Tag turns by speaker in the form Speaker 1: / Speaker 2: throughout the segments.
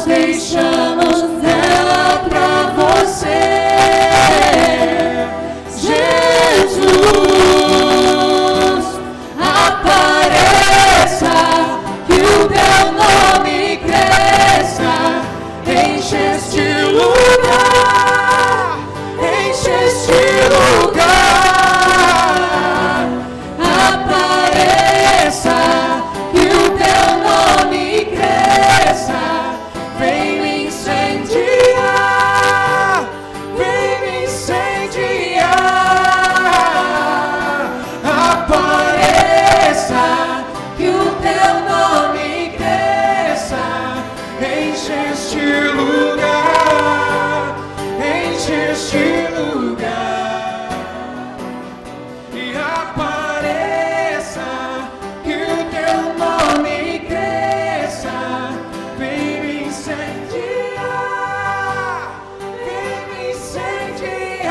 Speaker 1: deixamos ela pra você. Jesus, apareça, que o teu nome cresça, enche este lugar, enche este lugar. Apareça, que o teu nome cresça, vem me incendiar, vem me incendiar. Apareça, que o teu nome cresça, enche este lugar, enche este lugar. E apareça, que o teu nome cresça, vem me incendiar, vem me incendiar.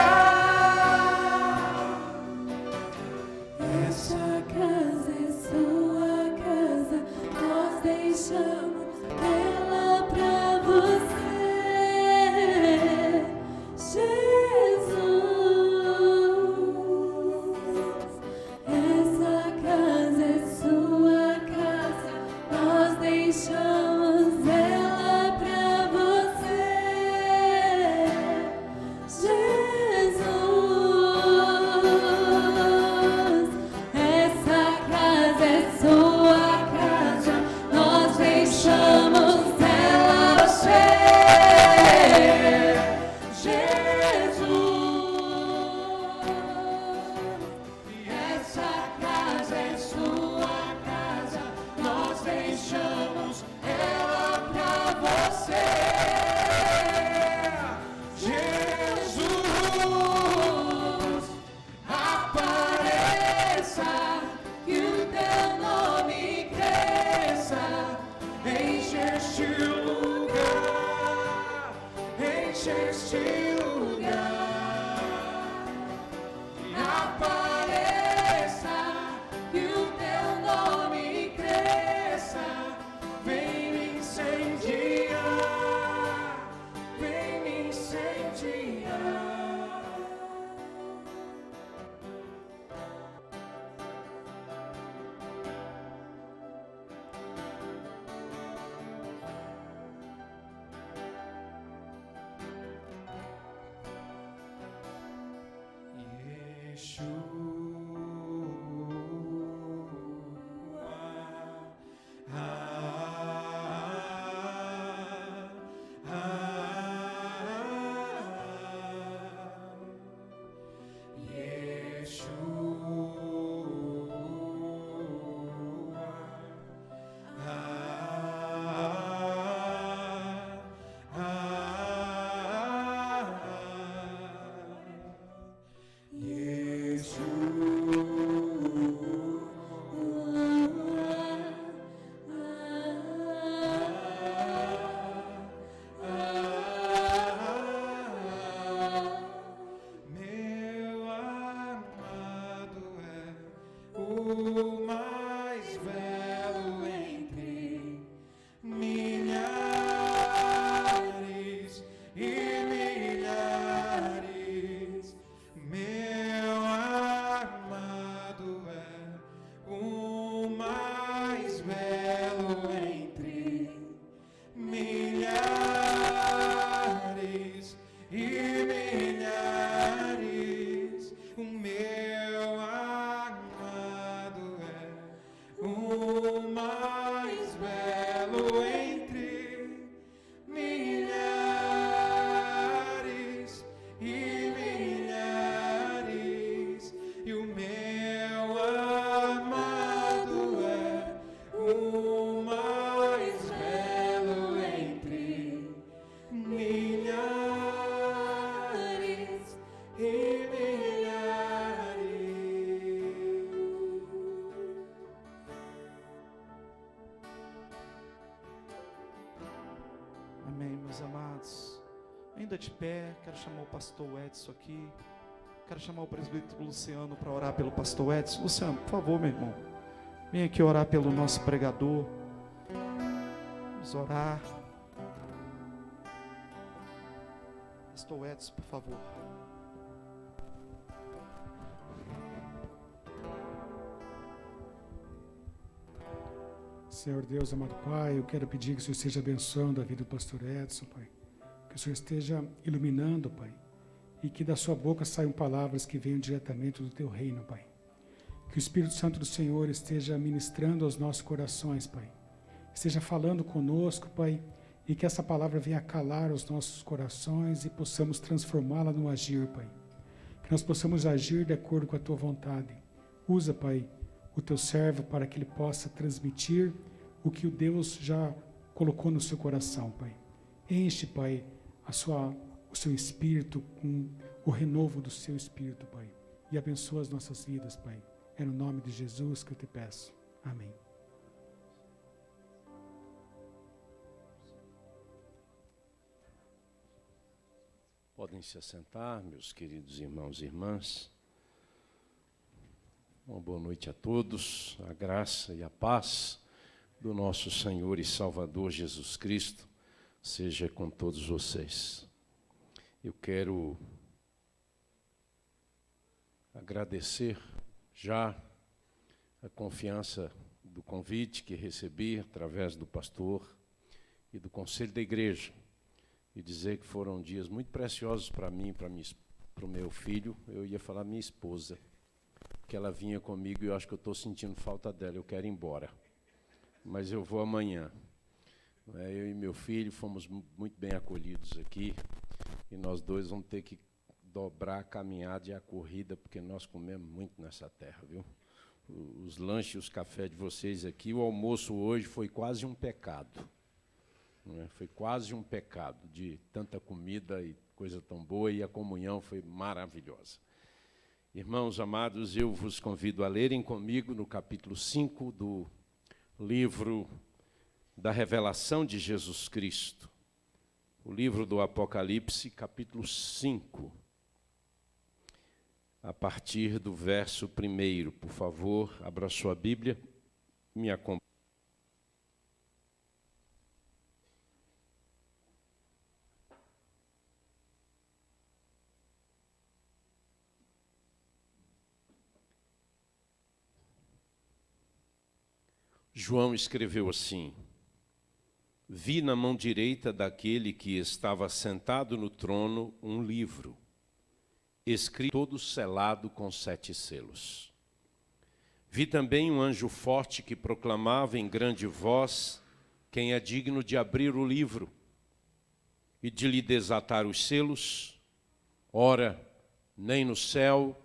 Speaker 1: Essa casa é sua casa, nós deixamos ela pra você. Jesus, essa casa é sua casa, nós deixamos ela pra você. Jesus, essa casa é sua casa, nós deixamos ela pra você. Jesus, e essa casa é sua casa, nós deixamos ela pra você. Jesus, apareça, que o teu nome cresça, enche este lugar, enche este lugar. E apareça, que o teu nome cresça, vem me incendiar, vem me incendiar. O mais belo entre milhares e milhares. Meu amado é o mais belo entre milhares e milhares. O meu amado é o mais belo entre milhares e milhares. E o meu amado é o mais belo entre milhares e milhares.
Speaker 2: Amém, meus amados. Ainda de pé, quero chamar o pastor Edson aqui. Quero chamar o presbítero Luciano para orar pelo pastor Edson. Luciano, por favor, meu irmão, vem aqui orar pelo nosso pregador. Vamos orar. Pastor Edson, por favor.
Speaker 3: Senhor Deus, amado Pai, eu quero pedir que o Senhor esteja abençoando a vida do pastor Edson, Pai. Que o Senhor esteja iluminando, Pai. E que da sua boca saiam palavras que venham diretamente do teu reino, Pai. Que o Espírito Santo do Senhor esteja ministrando aos nossos corações, Pai. Esteja falando conosco, Pai. E que essa palavra venha calar os nossos corações e possamos transformá-la no agir, Pai. Que nós possamos agir de acordo com a tua vontade. Usa, Pai, o teu servo para que ele possa transmitir o que o Deus já colocou no seu coração, Pai. Enche, Pai, o seu espírito com o renovo do seu espírito, Pai. E abençoa as nossas vidas, Pai. É no nome de Jesus que eu te peço. Amém.
Speaker 4: Podem se assentar, meus queridos irmãos e irmãs. Uma boa noite a todos, a graça e a paz do nosso Senhor e Salvador Jesus Cristo seja com todos vocês. Eu quero agradecer já a confiança do convite que recebi através do pastor e do conselho da igreja e dizer que foram dias muito preciosos para mim, para o meu filho. Eu ia falar minha esposa, que ela vinha comigo e eu acho que eu estou sentindo falta dela, eu quero ir embora. Mas eu vou amanhã. Eu e meu filho fomos muito bem acolhidos aqui e nós dois vamos ter que dobrar a caminhada e a corrida, porque nós comemos muito nessa terra, viu? Os lanches e os cafés de vocês aqui, o almoço hoje foi quase um pecado. Foi quase um pecado de tanta comida e coisa tão boa, e a comunhão foi maravilhosa. Irmãos amados, eu vos convido a lerem comigo no capítulo 5 do livro da revelação de Jesus Cristo, o livro do Apocalipse, capítulo 5, a partir do verso 1. Por favor, abra sua Bíblia, me acompanhe. João escreveu assim: vi na mão direita daquele que estava sentado no trono um livro, escrito todo selado com 7 selos. Vi também um anjo forte que proclamava em grande voz: quem é digno de abrir o livro e de lhe desatar os selos? Ora, nem no céu,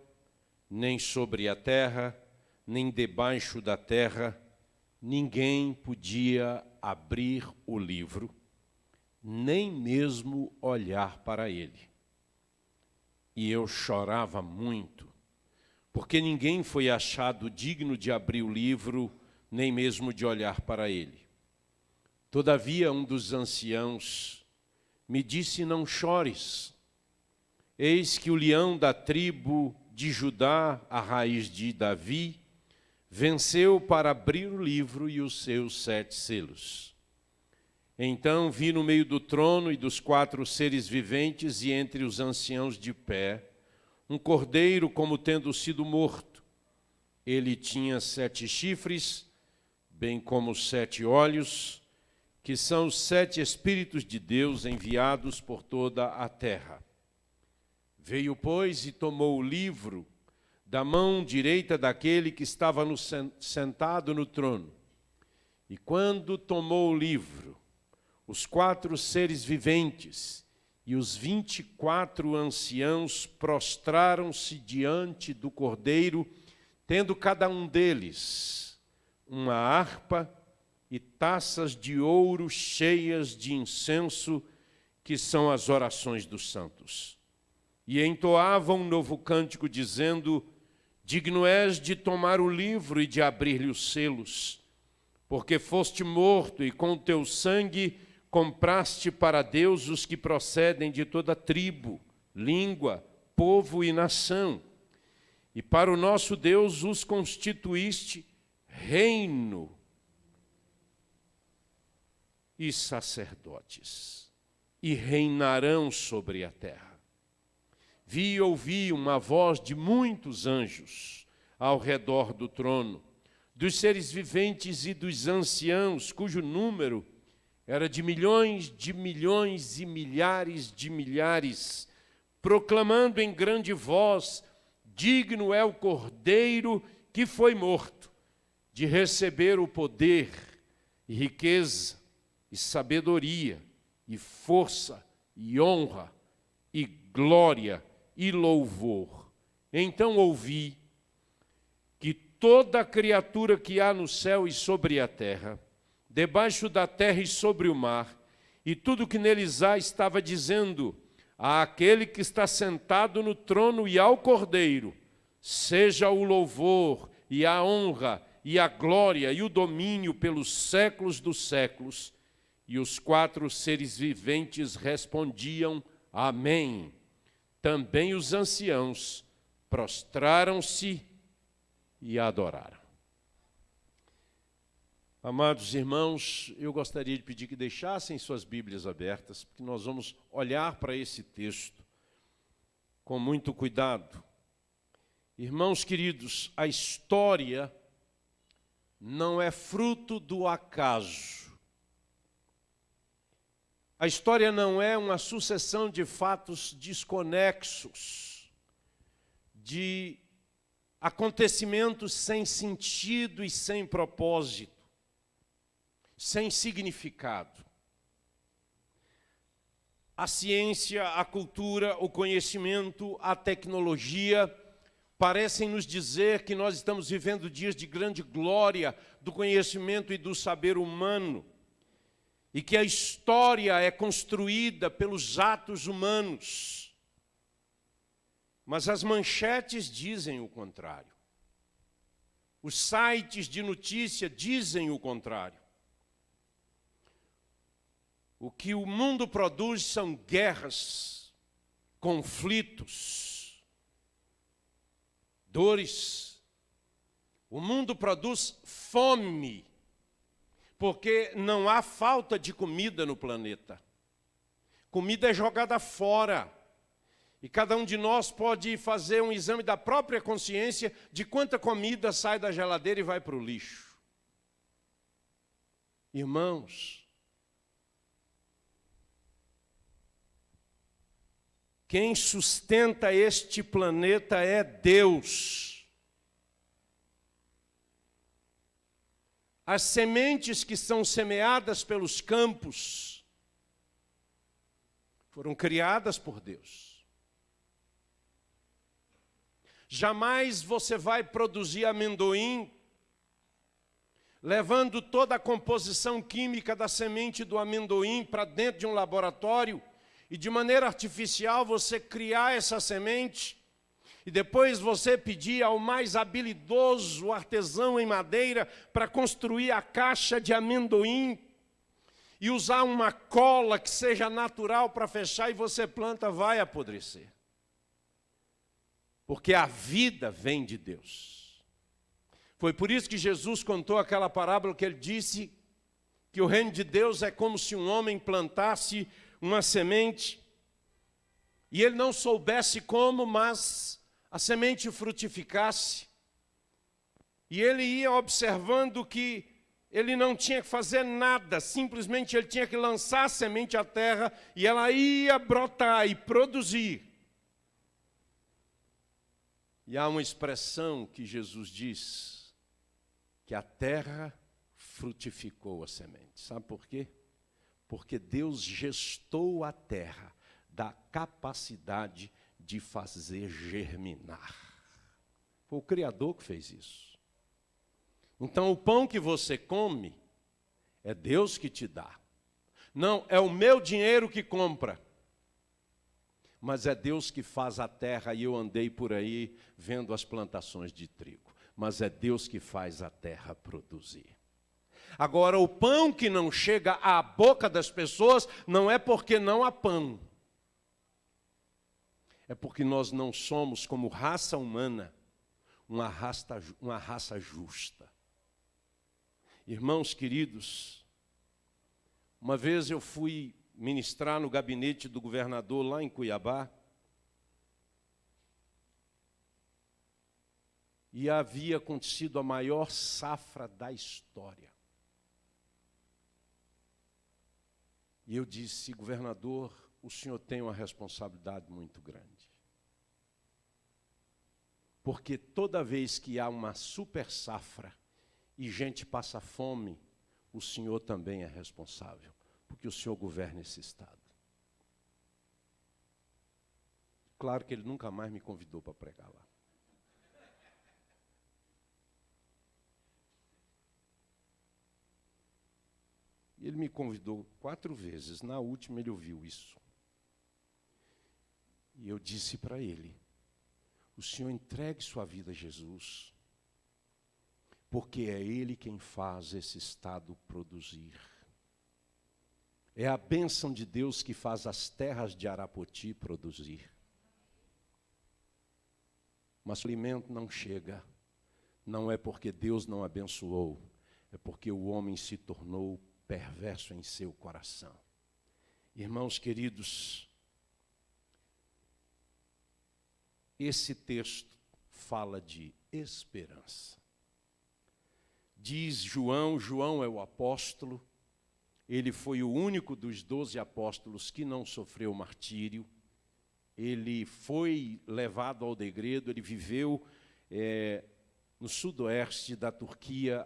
Speaker 4: nem sobre a terra, nem debaixo da terra, ninguém podia abrir o livro, nem mesmo olhar para ele. E eu chorava muito, porque ninguém foi achado digno de abrir o livro, nem mesmo de olhar para ele. Todavia, um dos anciãos me disse: não chores, eis que o leão da tribo de Judá, a raiz de Davi, venceu para abrir o livro e os seus 7 selos. Então vi no meio do trono e dos 4 seres viventes e entre os anciãos de pé, um cordeiro como tendo sido morto. Ele tinha 7 chifres, bem como 7 olhos, que são os 7 Espíritos de Deus enviados por toda a terra. Veio, pois, e tomou o livro da mão direita daquele que estava sentado no trono. E quando tomou o livro, os 4 seres viventes e os 24 anciãos prostraram-se diante do Cordeiro, tendo cada um deles uma harpa e taças de ouro cheias de incenso, que são as orações dos santos. E entoavam um novo cântico, dizendo: digno és de tomar o livro e de abrir-lhe os selos, porque foste morto e com teu sangue compraste para Deus os que procedem de toda tribo, língua, povo e nação. E para o nosso Deus os constituíste reino e sacerdotes, e reinarão sobre a terra. Vi e ouvi uma voz de muitos anjos ao redor do trono, dos seres viventes e dos anciãos, cujo número era de milhões e milhares de milhares, proclamando em grande voz: digno é o Cordeiro que foi morto, de receber o poder, e riqueza, e sabedoria, e força, e honra, e glória, e louvor. Então ouvi que toda criatura que há no céu e sobre a terra, debaixo da terra e sobre o mar, e tudo que neles há, estava dizendo àquele que está sentado no trono e ao Cordeiro: seja o louvor e a honra e a glória e o domínio pelos séculos dos séculos. E os 4 seres viventes respondiam: amém. Também os anciãos prostraram-se e adoraram. Amados irmãos, eu gostaria de pedir que deixassem suas Bíblias abertas, porque nós vamos olhar para esse texto com muito cuidado. Irmãos queridos, a história não é fruto do acaso. A história não é uma sucessão de fatos desconexos, de acontecimentos sem sentido e sem propósito, sem significado. A ciência, a cultura, o conhecimento, a tecnologia parecem nos dizer que nós estamos vivendo dias de grande glória do conhecimento e do saber humano, e que a história é construída pelos atos humanos. Mas as manchetes dizem o contrário. Os sites de notícia dizem o contrário. O que o mundo produz são guerras, conflitos, dores. O mundo produz fome, porque não há falta de comida no planeta. Comida é jogada fora. E cada um de nós pode fazer um exame da própria consciência de quanta comida sai da geladeira e vai para o lixo. Irmãos, quem sustenta este planeta é Deus. As sementes que são semeadas pelos campos foram criadas por Deus. Jamais você vai produzir amendoim levando toda a composição química da semente do amendoim para dentro de um laboratório e de maneira artificial você criar essa semente e depois você pedir ao mais habilidoso artesão em madeira para construir a caixa de amendoim e usar uma cola que seja natural para fechar e você planta, vai apodrecer. Porque a vida vem de Deus. Foi por isso que Jesus contou aquela parábola que ele disse que o reino de Deus é como se um homem plantasse uma semente e ele não soubesse como, mas a semente frutificasse. E ele ia observando que ele não tinha que fazer nada, simplesmente ele tinha que lançar a semente à terra e ela ia brotar e produzir. E há uma expressão que Jesus diz, que a terra frutificou a semente. Sabe por quê? Porque Deus gestou a terra da capacidade de fazer germinar. Foi o Criador que fez isso. Então o pão que você come, é Deus que te dá. Não, é o meu dinheiro que compra. Mas é Deus que faz a terra, e eu andei por aí vendo as plantações de trigo. Mas é Deus que faz a terra produzir. Agora, o pão que não chega à boca das pessoas, não é porque não há pão. É porque nós não somos, como raça humana, uma raça justa. Irmãos queridos, uma vez eu fui ministrar no gabinete do governador lá em Cuiabá, E havia acontecido a maior safra da história. E eu disse: governador, o senhor tem uma responsabilidade muito grande. Porque toda vez que há uma super safra e gente passa fome, o senhor também é responsável, porque o senhor governa esse estado. Claro que ele nunca mais me convidou para pregar lá. Ele me convidou 4 vezes, na última ele ouviu isso. E eu disse para ele: o senhor entregue sua vida a Jesus, porque é Ele quem faz esse estado produzir. É a bênção de Deus que faz as terras de Arapoti produzir. Mas o alimento não chega, não é porque Deus não abençoou, é porque o homem se tornou perverso em seu coração. Irmãos queridos, esse texto fala de esperança. Diz João é o apóstolo, ele foi o único dos 12 apóstolos que não sofreu martírio, ele foi levado ao degredo, ele viveu no sudoeste da Turquia,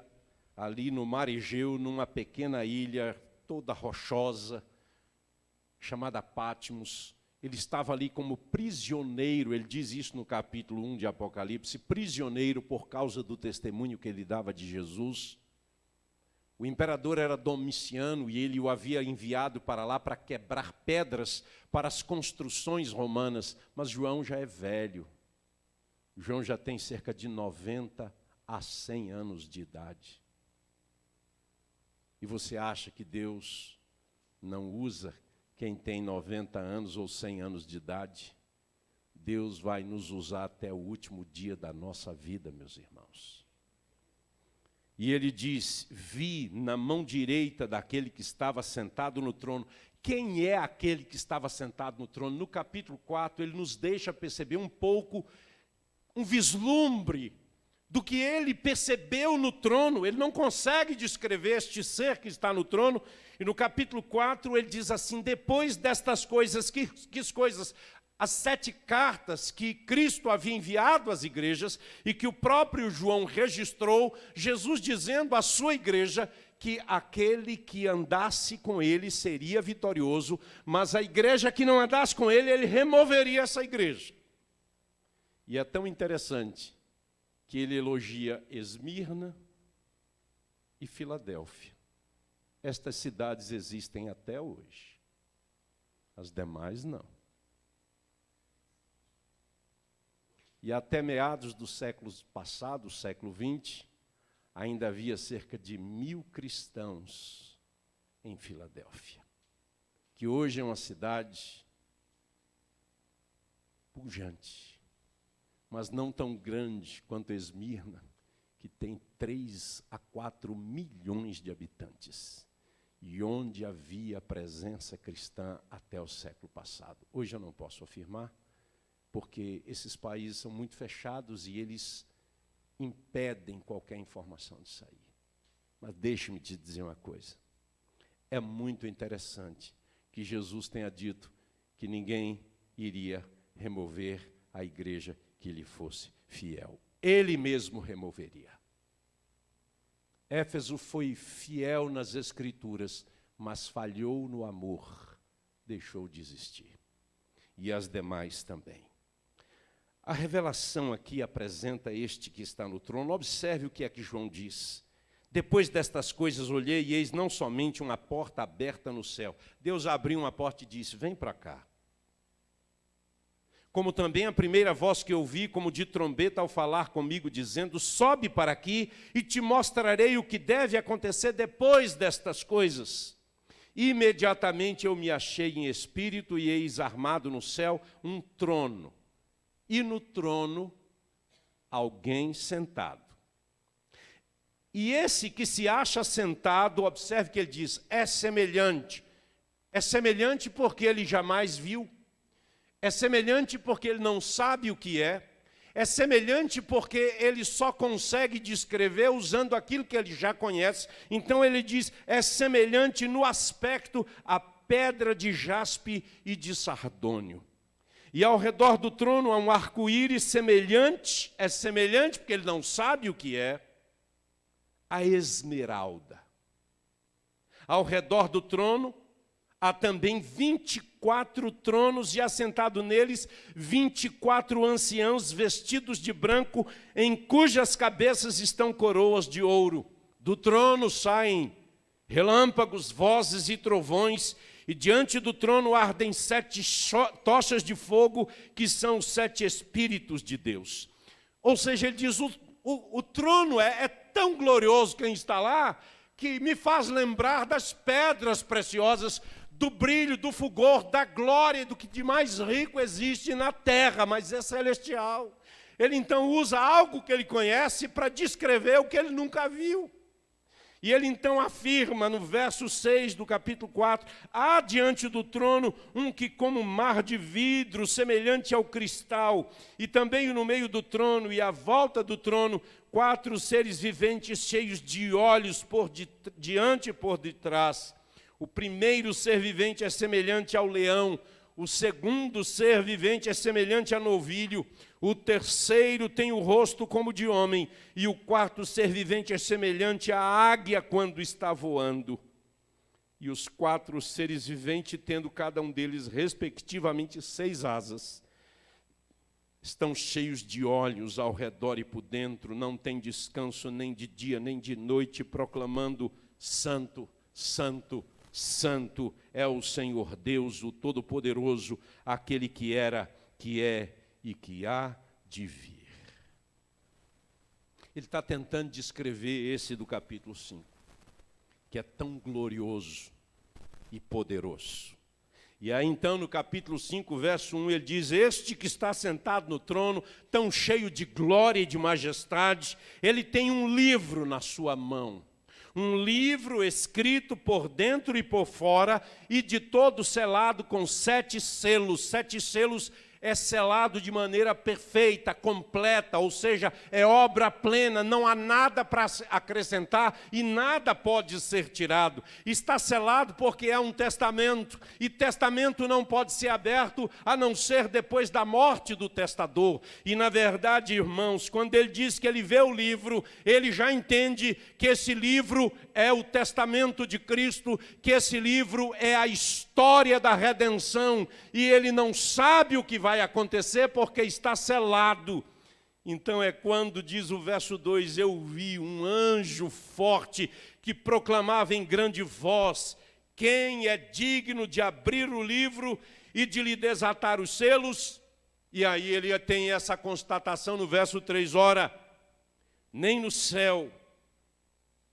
Speaker 4: ali no Mar Egeu, numa pequena ilha toda rochosa, chamada Patmos. Ele estava ali como prisioneiro, ele diz isso no capítulo 1 de Apocalipse, prisioneiro por causa do testemunho que ele dava de Jesus. O imperador era Domiciano e ele o havia enviado para lá para quebrar pedras para as construções romanas, mas João já é velho. João já tem cerca de 90 a 100 anos de idade. E você acha que Deus não usa quem tem 90 anos ou 100 anos de idade? Deus vai nos usar até o último dia da nossa vida, meus irmãos. E ele diz: vi na mão direita daquele que estava sentado no trono. Quem é aquele que estava sentado no trono? No capítulo 4, ele nos deixa perceber um pouco, um vislumbre do que ele percebeu no trono. Ele não consegue descrever este ser que está no trono. E no capítulo 4 ele diz assim: depois destas coisas, que coisas? As 7 cartas que Cristo havia enviado às igrejas e que o próprio João registrou, Jesus dizendo à sua igreja que aquele que andasse com ele seria vitorioso, mas a igreja que não andasse com ele, ele removeria essa igreja. E é tão interessante que ele elogia Esmirna e Filadélfia. Estas cidades existem até hoje. As demais não. E até meados do século passado, século XX, ainda havia cerca de 1000 cristãos em Filadélfia, que hoje é uma cidade pujante, mas não tão grande quanto Esmirna, que tem 3 a 4 milhões de habitantes, e onde havia presença cristã até o século passado. Hoje eu não posso afirmar, porque esses países são muito fechados e eles impedem qualquer informação de sair. Mas deixe-me te dizer uma coisa. É muito interessante que Jesus tenha dito que ninguém iria remover a igreja que lhe fosse fiel. Ele mesmo removeria. Éfeso foi fiel nas Escrituras, mas falhou no amor, deixou de existir. E as demais também. A revelação aqui apresenta este que está no trono. Observe o que é que João diz. Depois destas coisas olhei e eis não somente uma porta aberta no céu. Deus abriu uma porta e disse: vem para cá. Como também a primeira voz que ouvi, como de trombeta, ao falar comigo, dizendo: sobe para aqui e te mostrarei o que deve acontecer depois destas coisas. Imediatamente eu me achei em espírito e eis armado no céu um trono. E no trono, alguém sentado. E esse que se acha sentado, observe que ele diz, é semelhante. É semelhante porque ele jamais viu. É semelhante porque ele não sabe o que é. É semelhante porque ele só consegue descrever usando aquilo que ele já conhece. Então ele diz, é semelhante no aspecto a pedra de jaspe e de sardônio. E ao redor do trono há um arco-íris semelhante, é semelhante porque ele não sabe o que é, a esmeralda. Ao redor do trono há também 24 tronos e assentado neles 24 anciãos vestidos de branco, em cujas cabeças estão coroas de ouro. Do trono saem relâmpagos, vozes e trovões, e diante do trono ardem 7 tochas de fogo, que são os 7 Espíritos de Deus. Ou seja, ele diz, o trono é tão glorioso quem está lá, que me faz lembrar das pedras preciosas, do brilho, do fulgor, da glória, do que de mais rico existe na terra, mas é celestial. Ele então usa algo que ele conhece para descrever o que ele nunca viu. E ele então afirma no verso 6 do capítulo 4, há diante do trono um que como mar de vidro, semelhante ao cristal, e também no meio do trono e à volta do trono, 4 seres viventes cheios de olhos por diante e por detrás. O primeiro ser vivente é semelhante ao leão, o segundo ser vivente é semelhante a novilho, o terceiro tem o rosto como de homem, e o quarto ser vivente é semelhante à águia quando está voando. E os 4 seres viventes, tendo cada um deles, respectivamente, 6 asas, estão cheios de olhos ao redor e por dentro, não tem descanso nem de dia nem de noite, proclamando: Santo, Santo, Santo é o Senhor Deus, o Todo-Poderoso, aquele que era, que é e que há de vir. Ele está tentando descrever esse do capítulo 5, que é tão glorioso e poderoso. E aí então no capítulo 5, verso 1, ele diz: este que está sentado no trono, tão cheio de glória e de majestade, ele tem um livro na sua mão. Um livro escrito por dentro e por fora, e de todo selado com 7 selos. 7 selos é selado de maneira perfeita, completa, ou seja, é obra plena, não há nada para acrescentar e nada pode ser tirado. Está selado porque é um testamento, e testamento não pode ser aberto a não ser depois da morte do testador. E na verdade, irmãos, quando ele diz que ele vê o livro, ele já entende que esse livro é o testamento de Cristo, que esse livro é a história da redenção, e ele não sabe o que vai acontecer porque está selado. Então é quando diz o verso 2, eu vi um anjo forte que proclamava em grande voz: quem é digno de abrir o livro e de lhe desatar os selos? E aí ele tem essa constatação no verso 3, ora, nem no céu,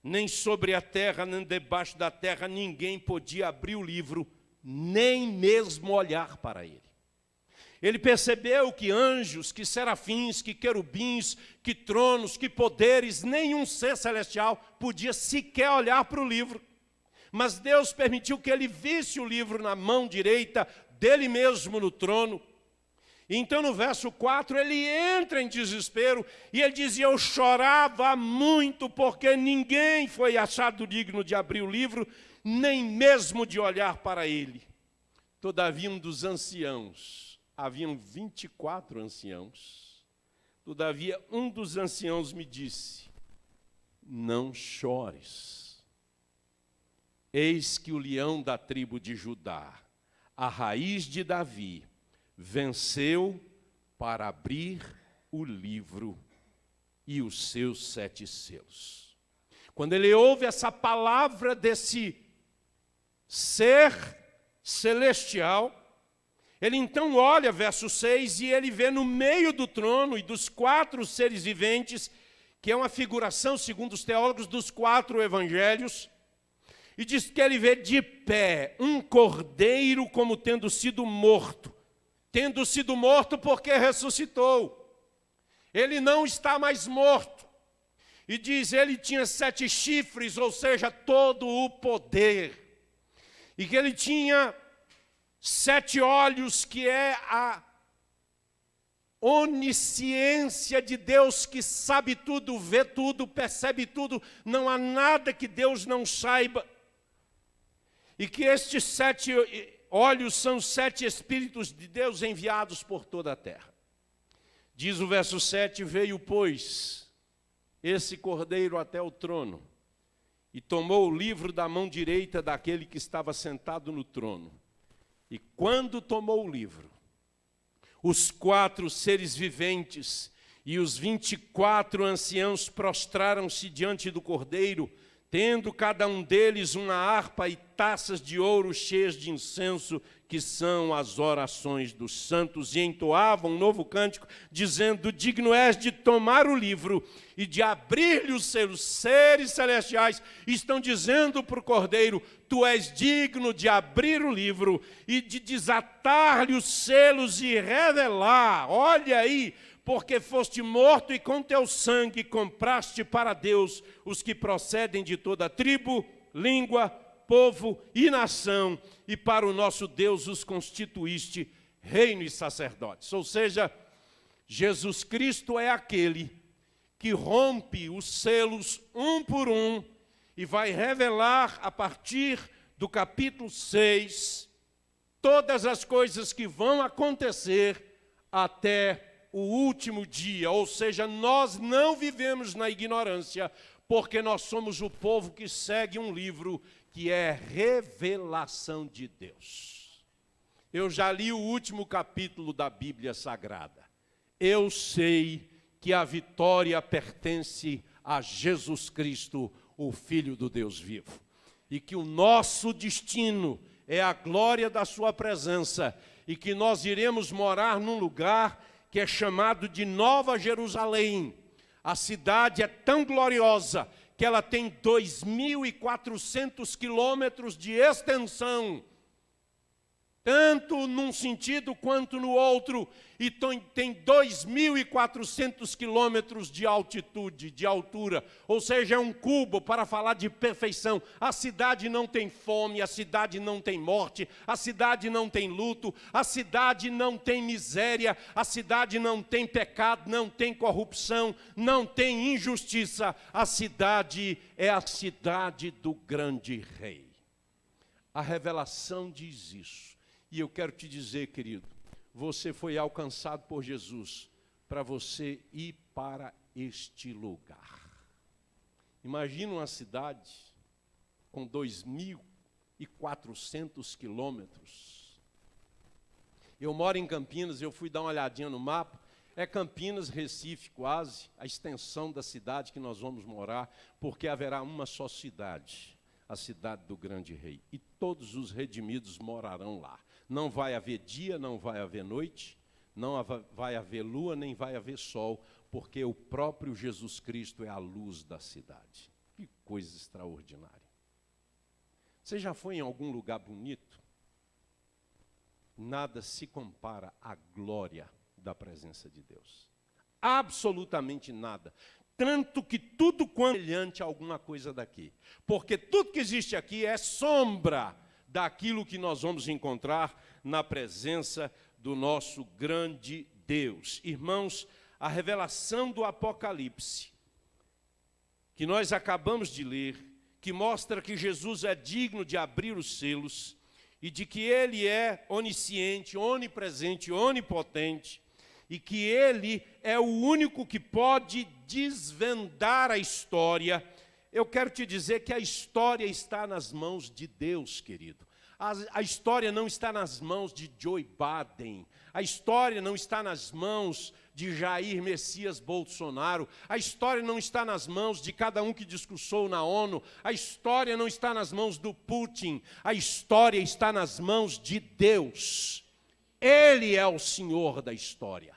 Speaker 4: nem sobre a terra, nem debaixo da terra, ninguém podia abrir o livro, nem mesmo olhar para ele. Ele percebeu que anjos, que serafins, que querubins, que tronos, que poderes, nenhum ser celestial podia sequer olhar para o livro. Mas Deus permitiu que ele visse o livro na mão direita dele mesmo no trono. Então no verso 4 ele entra em desespero e ele dizia: eu chorava muito porque ninguém foi achado digno de abrir o livro, nem mesmo de olhar para ele. Todavia um dos anciãos, haviam 24 anciãos, todavia um dos anciãos me disse: não chores, eis que o leão da tribo de Judá, a raiz de Davi, venceu para abrir o livro e os seus 7 selos. Quando ele ouve essa palavra desse ser celestial, ele então olha, verso 6, e ele vê no meio do trono e dos 4 seres viventes, que é uma figuração, segundo os teólogos, dos 4 evangelhos, e diz que ele vê de pé um cordeiro como tendo sido morto porque ressuscitou. Ele não está mais morto. E diz, ele tinha 7 chifres, ou seja, todo o poder. E que ele tinha 7 olhos, que é onisciência de Deus que sabe tudo, vê tudo, percebe tudo, não há nada que Deus não saiba. E que estes 7 olhos são 7 Espíritos de Deus enviados por toda a terra. Diz o verso 7, veio, pois, esse cordeiro até o trono, e tomou o livro da mão direita daquele que estava sentado no trono. E quando tomou o livro, os 4 seres viventes e os 24 anciãos prostraram-se diante do cordeiro, tendo cada um deles uma harpa e taças de ouro cheias de incenso, que são as orações dos santos, e entoavam um novo cântico, dizendo, digno és de tomar o livro e de abrir-lhe os selos. Seres celestiais estão dizendo para o cordeiro, tu és digno de abrir o livro e de desatar-lhe os selos e revelar, olha aí, porque foste morto e com teu sangue compraste para Deus os que procedem de toda tribo, língua, povo e nação, e para o nosso Deus os constituíste reino e sacerdotes. Ou seja, Jesus Cristo é aquele que rompe os selos um por um e vai revelar a partir do capítulo 6 todas as coisas que vão acontecer até o último dia, ou seja, nós não vivemos na ignorância, porque nós somos o povo que segue um livro que é revelação de Deus. Eu já li o último capítulo da Bíblia Sagrada. Eu sei que a vitória pertence a Jesus Cristo, o Filho do Deus vivo, e que o nosso destino é a glória da sua presença, e que nós iremos morar num lugar que é chamado de Nova Jerusalém. A cidade é tão gloriosa que ela tem 2.400 quilômetros de extensão, tanto num sentido quanto no outro, e tem 2.400 quilômetros de altitude, de altura, ou seja, é um cubo para falar de perfeição. A cidade não tem fome, a cidade não tem morte, a cidade não tem luto, a cidade não tem miséria, a cidade não tem pecado, não tem corrupção, não tem injustiça. A cidade é a cidade do grande rei. A revelação diz isso. E eu quero te dizer, querido, você foi alcançado por Jesus para você ir para este lugar. Imagina uma cidade com 2.400 quilômetros. Eu moro em Campinas, eu fui dar uma olhadinha no mapa, é Campinas, Recife, quase, a extensão da cidade que nós vamos morar, porque haverá uma só cidade, a cidade do grande rei, e todos os redimidos morarão lá. Não vai haver dia, não vai haver noite, não vai haver lua, nem vai haver sol, porque o próprio Jesus Cristo é a luz da cidade. Que coisa extraordinária. Você já foi em algum lugar bonito? Nada se compara à glória da presença de Deus. Absolutamente nada. Tanto que tudo quanto é semelhante a alguma coisa daqui. Porque tudo que existe aqui é sombra daquilo que nós vamos encontrar na presença do nosso grande Deus. Irmãos, a revelação do Apocalipse, que nós acabamos de ler, que mostra que Jesus é digno de abrir os selos, e de que Ele é onisciente, onipresente, onipotente, e que Ele é o único que pode desvendar a história. Eu quero te dizer que a história está nas mãos de Deus, querido. A história não está nas mãos de Joe Biden. A história não está nas mãos de Jair Messias Bolsonaro. A história não está nas mãos de cada um que discursou na ONU. A história não está nas mãos do Putin. A história está nas mãos de Deus. Ele é o Senhor da história.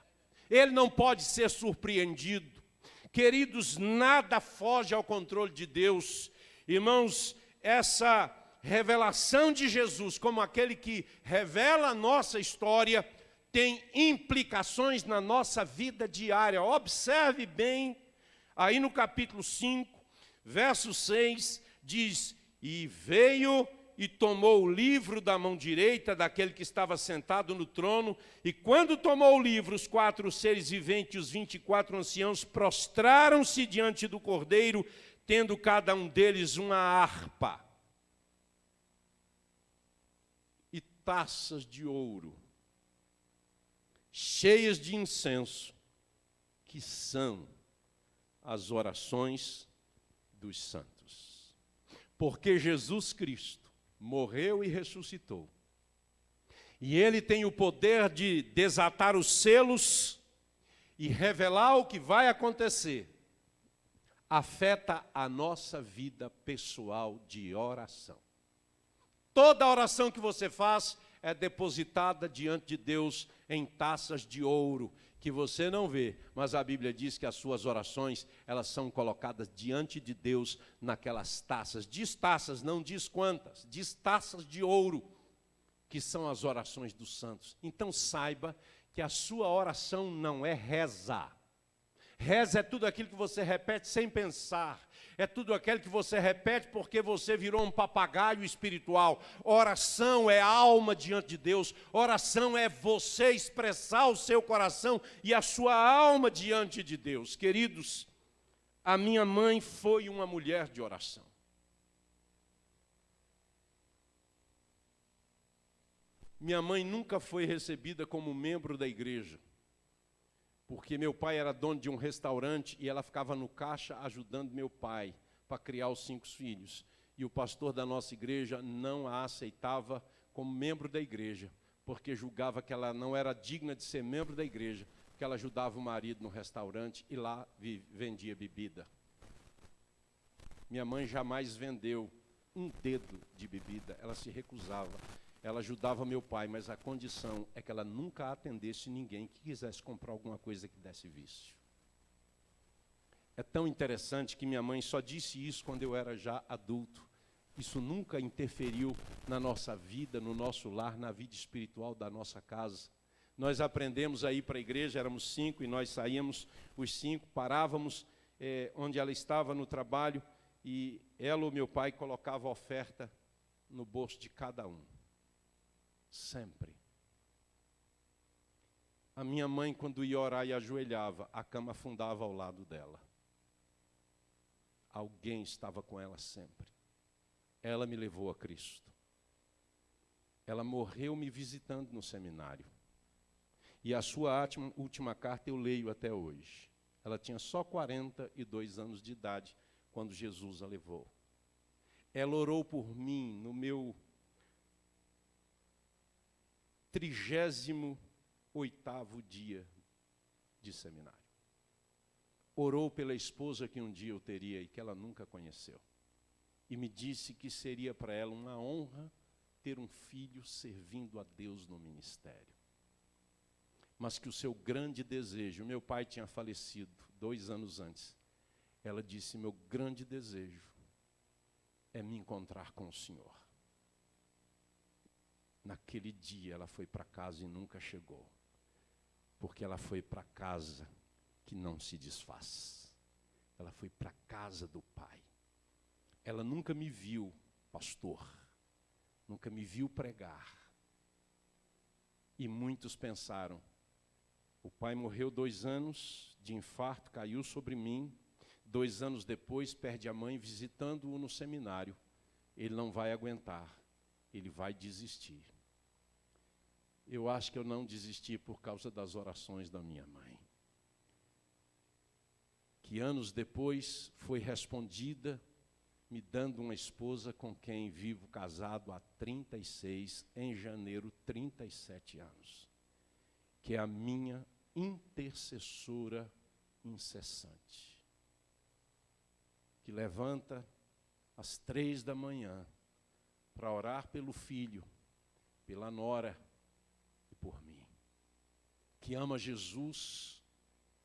Speaker 4: Ele não pode ser surpreendido. Queridos, nada foge ao controle de Deus. Irmãos, essa revelação de Jesus como aquele que revela a nossa história tem implicações na nossa vida diária. Observe bem, aí no capítulo 5, verso 6, diz, e veio e tomou o livro da mão direita daquele que estava sentado no trono, e quando tomou o livro, os 4 seres viventes e os 24 anciãos prostraram-se diante do Cordeiro, tendo cada um deles uma harpa e taças de ouro, cheias de incenso, que são as orações dos santos. Porque Jesus Cristo morreu e ressuscitou, e Ele tem o poder de desatar os selos e revelar o que vai acontecer, afeta a nossa vida pessoal de oração. Toda oração que você faz é depositada diante de Deus em taças de ouro, que você não vê, mas a Bíblia diz que as suas orações, elas são colocadas diante de Deus naquelas taças. Diz taças, não diz quantas, diz taças de ouro, que são as orações dos santos. Então saiba que a sua oração não é rezar. Reza é tudo aquilo que você repete sem pensar. É tudo aquilo que você repete porque você virou um papagaio espiritual. Oração é alma diante de Deus. Oração é você expressar o seu coração e a sua alma diante de Deus. Queridos, a minha mãe foi uma mulher de oração. Minha mãe nunca foi recebida como membro da igreja, porque meu pai era dono de um restaurante e ela ficava no caixa ajudando meu pai para criar os 5 filhos. E o pastor da nossa igreja não a aceitava como membro da igreja, porque julgava que ela não era digna de ser membro da igreja, porque ela ajudava o marido no restaurante e lá vendia bebida. Minha mãe jamais vendeu um dedo de bebida, ela se recusava. Ela ajudava meu pai, mas a condição é que ela nunca atendesse ninguém que quisesse comprar alguma coisa que desse vício. É tão interessante que minha mãe só disse isso quando eu era já adulto. Isso nunca interferiu na nossa vida, no nosso lar, na vida espiritual da nossa casa. Nós aprendemos a ir para a igreja, éramos 5 e nós saíamos os 5, parávamos onde ela estava no trabalho e ela ou meu pai colocava a oferta no bolso de cada um. Sempre. A minha mãe, quando ia orar e ajoelhava, a cama afundava ao lado dela. Alguém estava com ela sempre. Ela me levou a Cristo. Ela morreu me visitando no seminário. E a sua última carta eu leio até hoje. Ela tinha só 42 anos de idade quando Jesus a levou. Ela orou por mim no meu 38º dia de seminário. Orou pela esposa que um dia eu teria e que ela nunca conheceu. E me disse que seria para ela uma honra ter um filho servindo a Deus no ministério. Mas que o seu grande desejo, meu pai tinha falecido 2 anos antes, ela disse, meu grande desejo é me encontrar com o Senhor. Naquele dia ela foi para casa e nunca chegou, porque ela foi para casa que não se desfaz. Ela foi para a casa do Pai. Ela nunca me viu, pastor, nunca me viu pregar. E muitos pensaram, o pai morreu 2 anos de infarto, caiu sobre mim, 2 anos depois perde a mãe visitando-o no seminário. Ele não vai aguentar, ele vai desistir. Eu acho que eu não desisti por causa das orações da minha mãe, que anos depois foi respondida, me dando uma esposa com quem vivo casado há 36, em janeiro, 37 anos, que é a minha intercessora incessante, que levanta às 3 da manhã para orar pelo filho, pela nora e por mim, que ama Jesus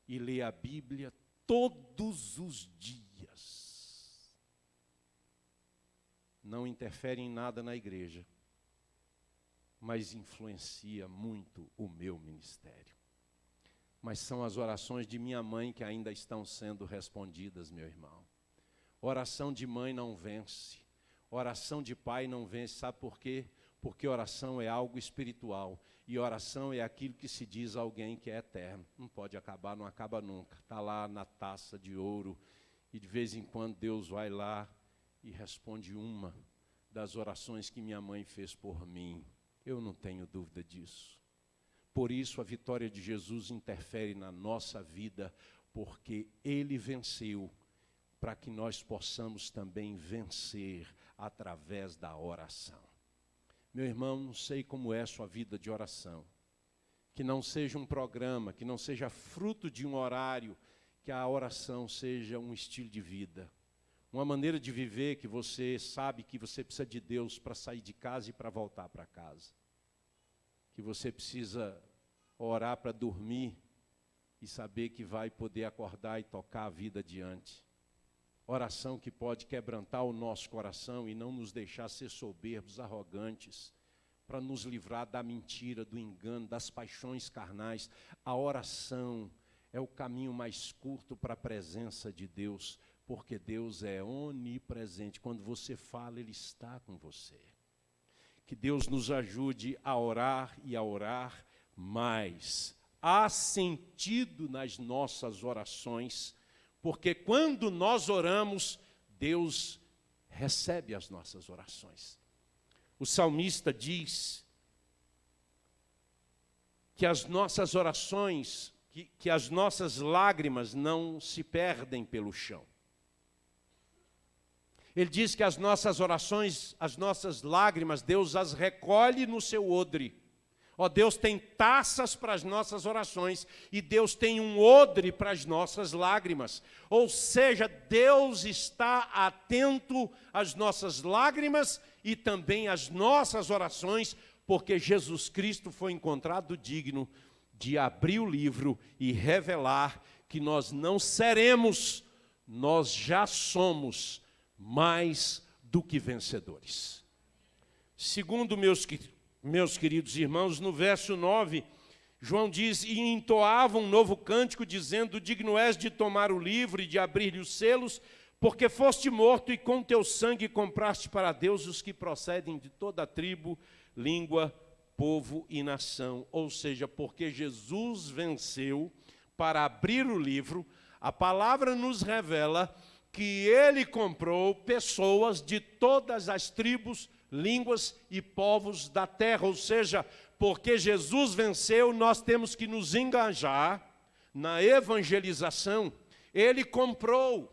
Speaker 4: e lê a Bíblia todos os dias. Não interfere em nada na igreja, mas influencia muito o meu ministério. Mas são as orações de minha mãe que ainda estão sendo respondidas, meu irmão. Oração de mãe não vence. Oração de pai não vence, sabe por quê? Porque oração é algo espiritual. E oração é aquilo que se diz a alguém que é eterno. Não pode acabar, não acaba nunca. Está lá na taça de ouro. E de vez em quando Deus vai lá e responde uma das orações que minha mãe fez por mim. Eu não tenho dúvida disso. Por isso a vitória de Jesus interfere na nossa vida, porque Ele venceu, para que nós possamos também vencer através da oração. Meu irmão, não sei como é a sua vida de oração. Que não seja um programa, que não seja fruto de um horário, que a oração seja um estilo de vida. Uma maneira de viver que você sabe que você precisa de Deus para sair de casa e para voltar para casa. Que você precisa orar para dormir e saber que vai poder acordar e tocar a vida adiante. Oração que pode quebrantar o nosso coração e não nos deixar ser soberbos, arrogantes, para nos livrar da mentira, do engano, das paixões carnais. A oração é o caminho mais curto para a presença de Deus, porque Deus é onipresente. Quando você fala, Ele está com você. Que Deus nos ajude a orar e a orar mais. Há sentido nas nossas orações, porque quando nós oramos, Deus recebe as nossas orações. O salmista diz que as nossas orações, que as nossas lágrimas não se perdem pelo chão. Ele diz que as nossas orações, as nossas lágrimas, Deus as recolhe no seu odre. Ó, Deus tem taças para as nossas orações e Deus tem um odre para as nossas lágrimas. Ou seja, Deus está atento às nossas lágrimas e também às nossas orações, porque Jesus Cristo foi encontrado digno de abrir o livro e revelar que nós não seremos, nós já somos mais do que vencedores. Segundo meus queridos irmãos, no verso 9, João diz: e entoava um novo cântico, dizendo: digno és de tomar o livro e de abrir-lhe os selos, porque foste morto e com teu sangue compraste para Deus os que procedem de toda a tribo, língua, povo e nação. Ou seja, porque Jesus venceu para abrir o livro, a palavra nos revela que Ele comprou pessoas de todas as tribos, línguas e povos da terra. Ou seja, porque Jesus venceu, nós temos que nos engajar na evangelização. Ele comprou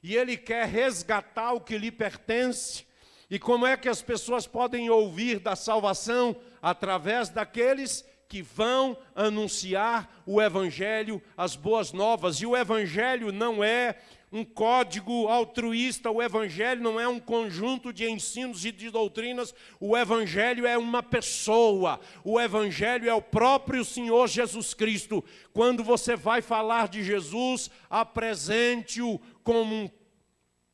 Speaker 4: e Ele quer resgatar o que lhe pertence. E como é que as pessoas podem ouvir da salvação? Através daqueles que vão anunciar o Evangelho, as boas novas. E o Evangelho não é um código altruísta, o Evangelho não é um conjunto de ensinos e de doutrinas, o Evangelho é uma pessoa, o Evangelho é o próprio Senhor Jesus Cristo. Quando você vai falar de Jesus, apresente-o como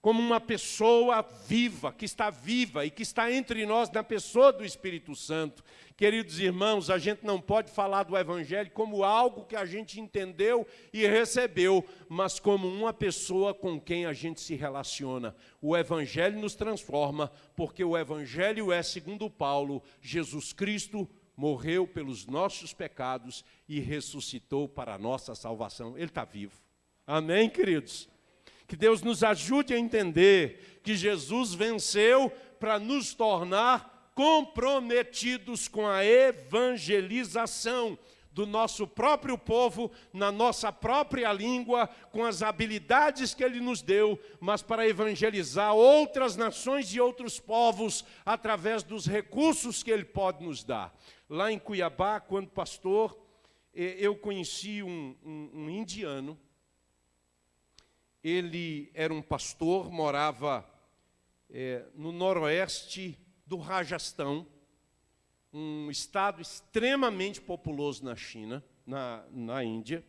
Speaker 4: uma pessoa viva, que está viva e que está entre nós na pessoa do Espírito Santo. Queridos irmãos, a gente não pode falar do Evangelho como algo que a gente entendeu e recebeu, mas como uma pessoa com quem a gente se relaciona. O Evangelho nos transforma, porque o Evangelho é, segundo Paulo, Jesus Cristo morreu pelos nossos pecados e ressuscitou para a nossa salvação. Ele está vivo. Amém, queridos? Que Deus nos ajude a entender que Jesus venceu para nos tornar comprometidos com a evangelização do nosso próprio povo, na nossa própria língua, com as habilidades que Ele nos deu, mas para evangelizar outras nações e outros povos através dos recursos que Ele pode nos dar. Lá em Cuiabá, quando pastor, eu conheci um indiano. Ele era um pastor, morava no noroeste do Rajastão, um estado extremamente populoso na China, na Índia.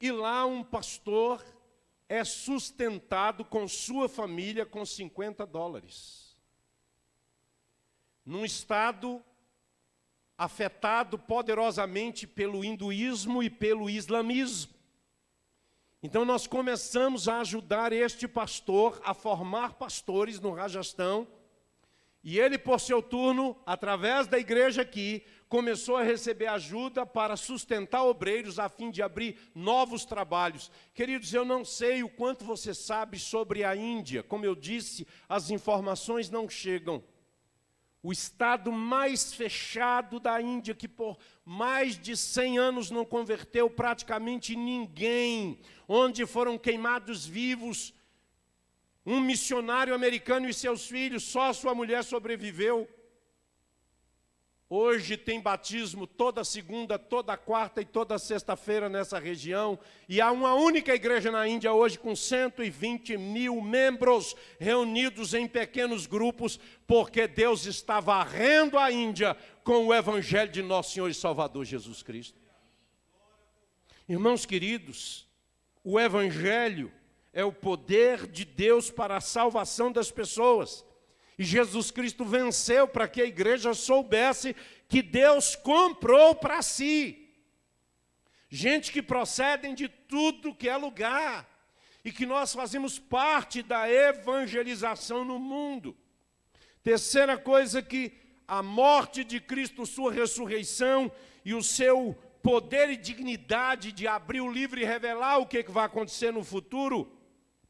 Speaker 4: E lá um pastor é sustentado com sua família com $50. Num estado afetado poderosamente pelo hinduísmo e pelo islamismo. Então nós começamos a ajudar este pastor a formar pastores no Rajastão, e ele, por seu turno, através da igreja aqui, começou a receber ajuda para sustentar obreiros a fim de abrir novos trabalhos. Queridos, eu não sei o quanto você sabe sobre a Índia. Como eu disse, as informações não chegam. O estado mais fechado da Índia, que por mais de 100 anos não converteu praticamente ninguém, onde foram queimados vivos um missionário americano e seus filhos, só a sua mulher sobreviveu. Hoje tem batismo toda segunda, toda quarta e toda sexta-feira nessa região. E há uma única igreja na Índia hoje com 120 mil membros reunidos em pequenos grupos, porque Deus está varrendo a Índia com o evangelho de nosso Senhor e Salvador Jesus Cristo. Irmãos queridos, o evangelho é o poder de Deus para a salvação das pessoas. E Jesus Cristo venceu para que a igreja soubesse que Deus comprou para si gente que procedem de tudo que é lugar e que nós fazemos parte da evangelização no mundo. Terceira coisa, que a morte de Cristo, sua ressurreição e o seu poder e dignidade de abrir o livro e revelar o que vai acontecer no futuro,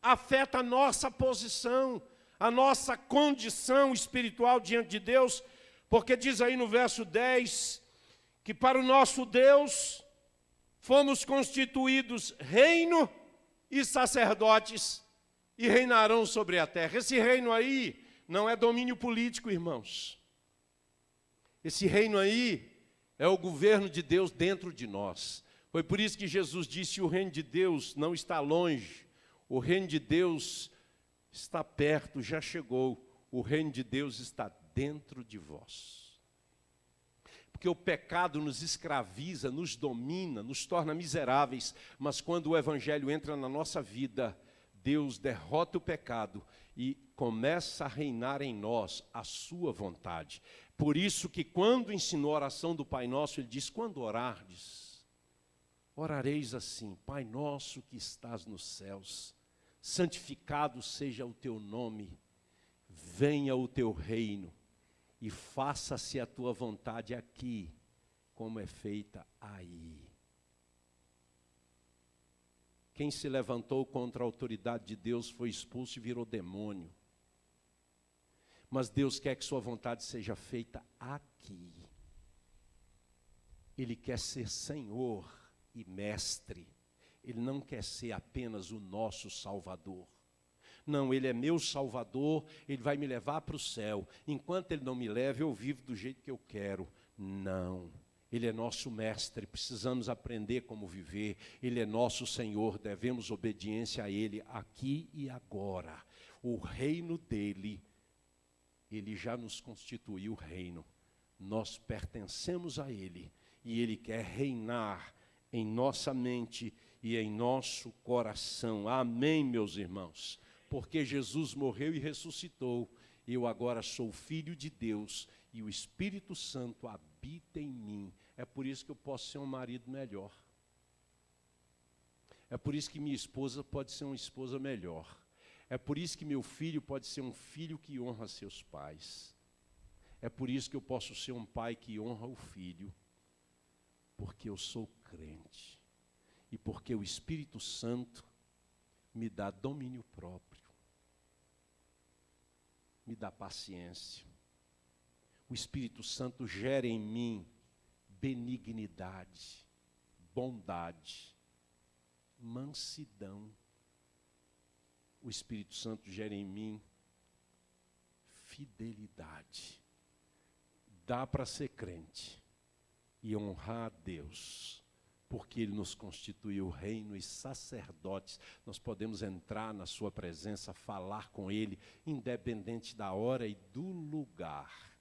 Speaker 4: afeta a nossa posição, a nossa condição espiritual diante de Deus, porque diz aí no verso 10, que para o nosso Deus fomos constituídos reino e sacerdotes, e reinarão sobre a terra. Esse reino aí não é domínio político, irmãos. Esse reino aí é o governo de Deus dentro de nós. Foi por isso que Jesus disse: o reino de Deus não está longe, o reino de Deus está perto, já chegou. O reino de Deus está dentro de vós. Porque o pecado nos escraviza, nos domina, nos torna miseráveis, mas quando o evangelho entra na nossa vida, Deus derrota o pecado e começa a reinar em nós a sua vontade. Por isso que quando ensinou a oração do Pai Nosso, ele diz: quando orardes, orareis assim: Pai nosso que estás nos céus, santificado seja o teu nome, venha o teu reino e faça-se a tua vontade aqui, como é feita aí. Quem se levantou contra a autoridade de Deus foi expulso e virou demônio. Mas Deus quer que sua vontade seja feita aqui. Ele quer ser Senhor e Mestre. Ele não quer ser apenas o nosso Salvador. Não, Ele é meu Salvador, Ele vai me levar para o céu. Enquanto Ele não me leva, eu vivo do jeito que eu quero. Não, Ele é nosso Mestre, precisamos aprender como viver. Ele é nosso Senhor, devemos obediência a Ele aqui e agora. O reino dEle, Ele já nos constituiu reino. Nós pertencemos a Ele e Ele quer reinar em nossa mente e em nosso coração. Amém, meus irmãos? Porque Jesus morreu e ressuscitou, eu agora sou filho de Deus e o Espírito Santo habita em mim. É por isso que eu posso ser um marido melhor. É por isso que minha esposa pode ser uma esposa melhor. É por isso que meu filho pode ser um filho que honra seus pais. É por isso que eu posso ser um pai que honra o filho, porque eu sou crente. E porque o Espírito Santo me dá domínio próprio, me dá paciência. O Espírito Santo gera em mim benignidade, bondade, mansidão. O Espírito Santo gera em mim fidelidade. Dá para ser crente e honrar a Deus, porque Ele nos constituiu reino e sacerdotes. Nós podemos entrar na sua presença, falar com Ele, independente da hora e do lugar.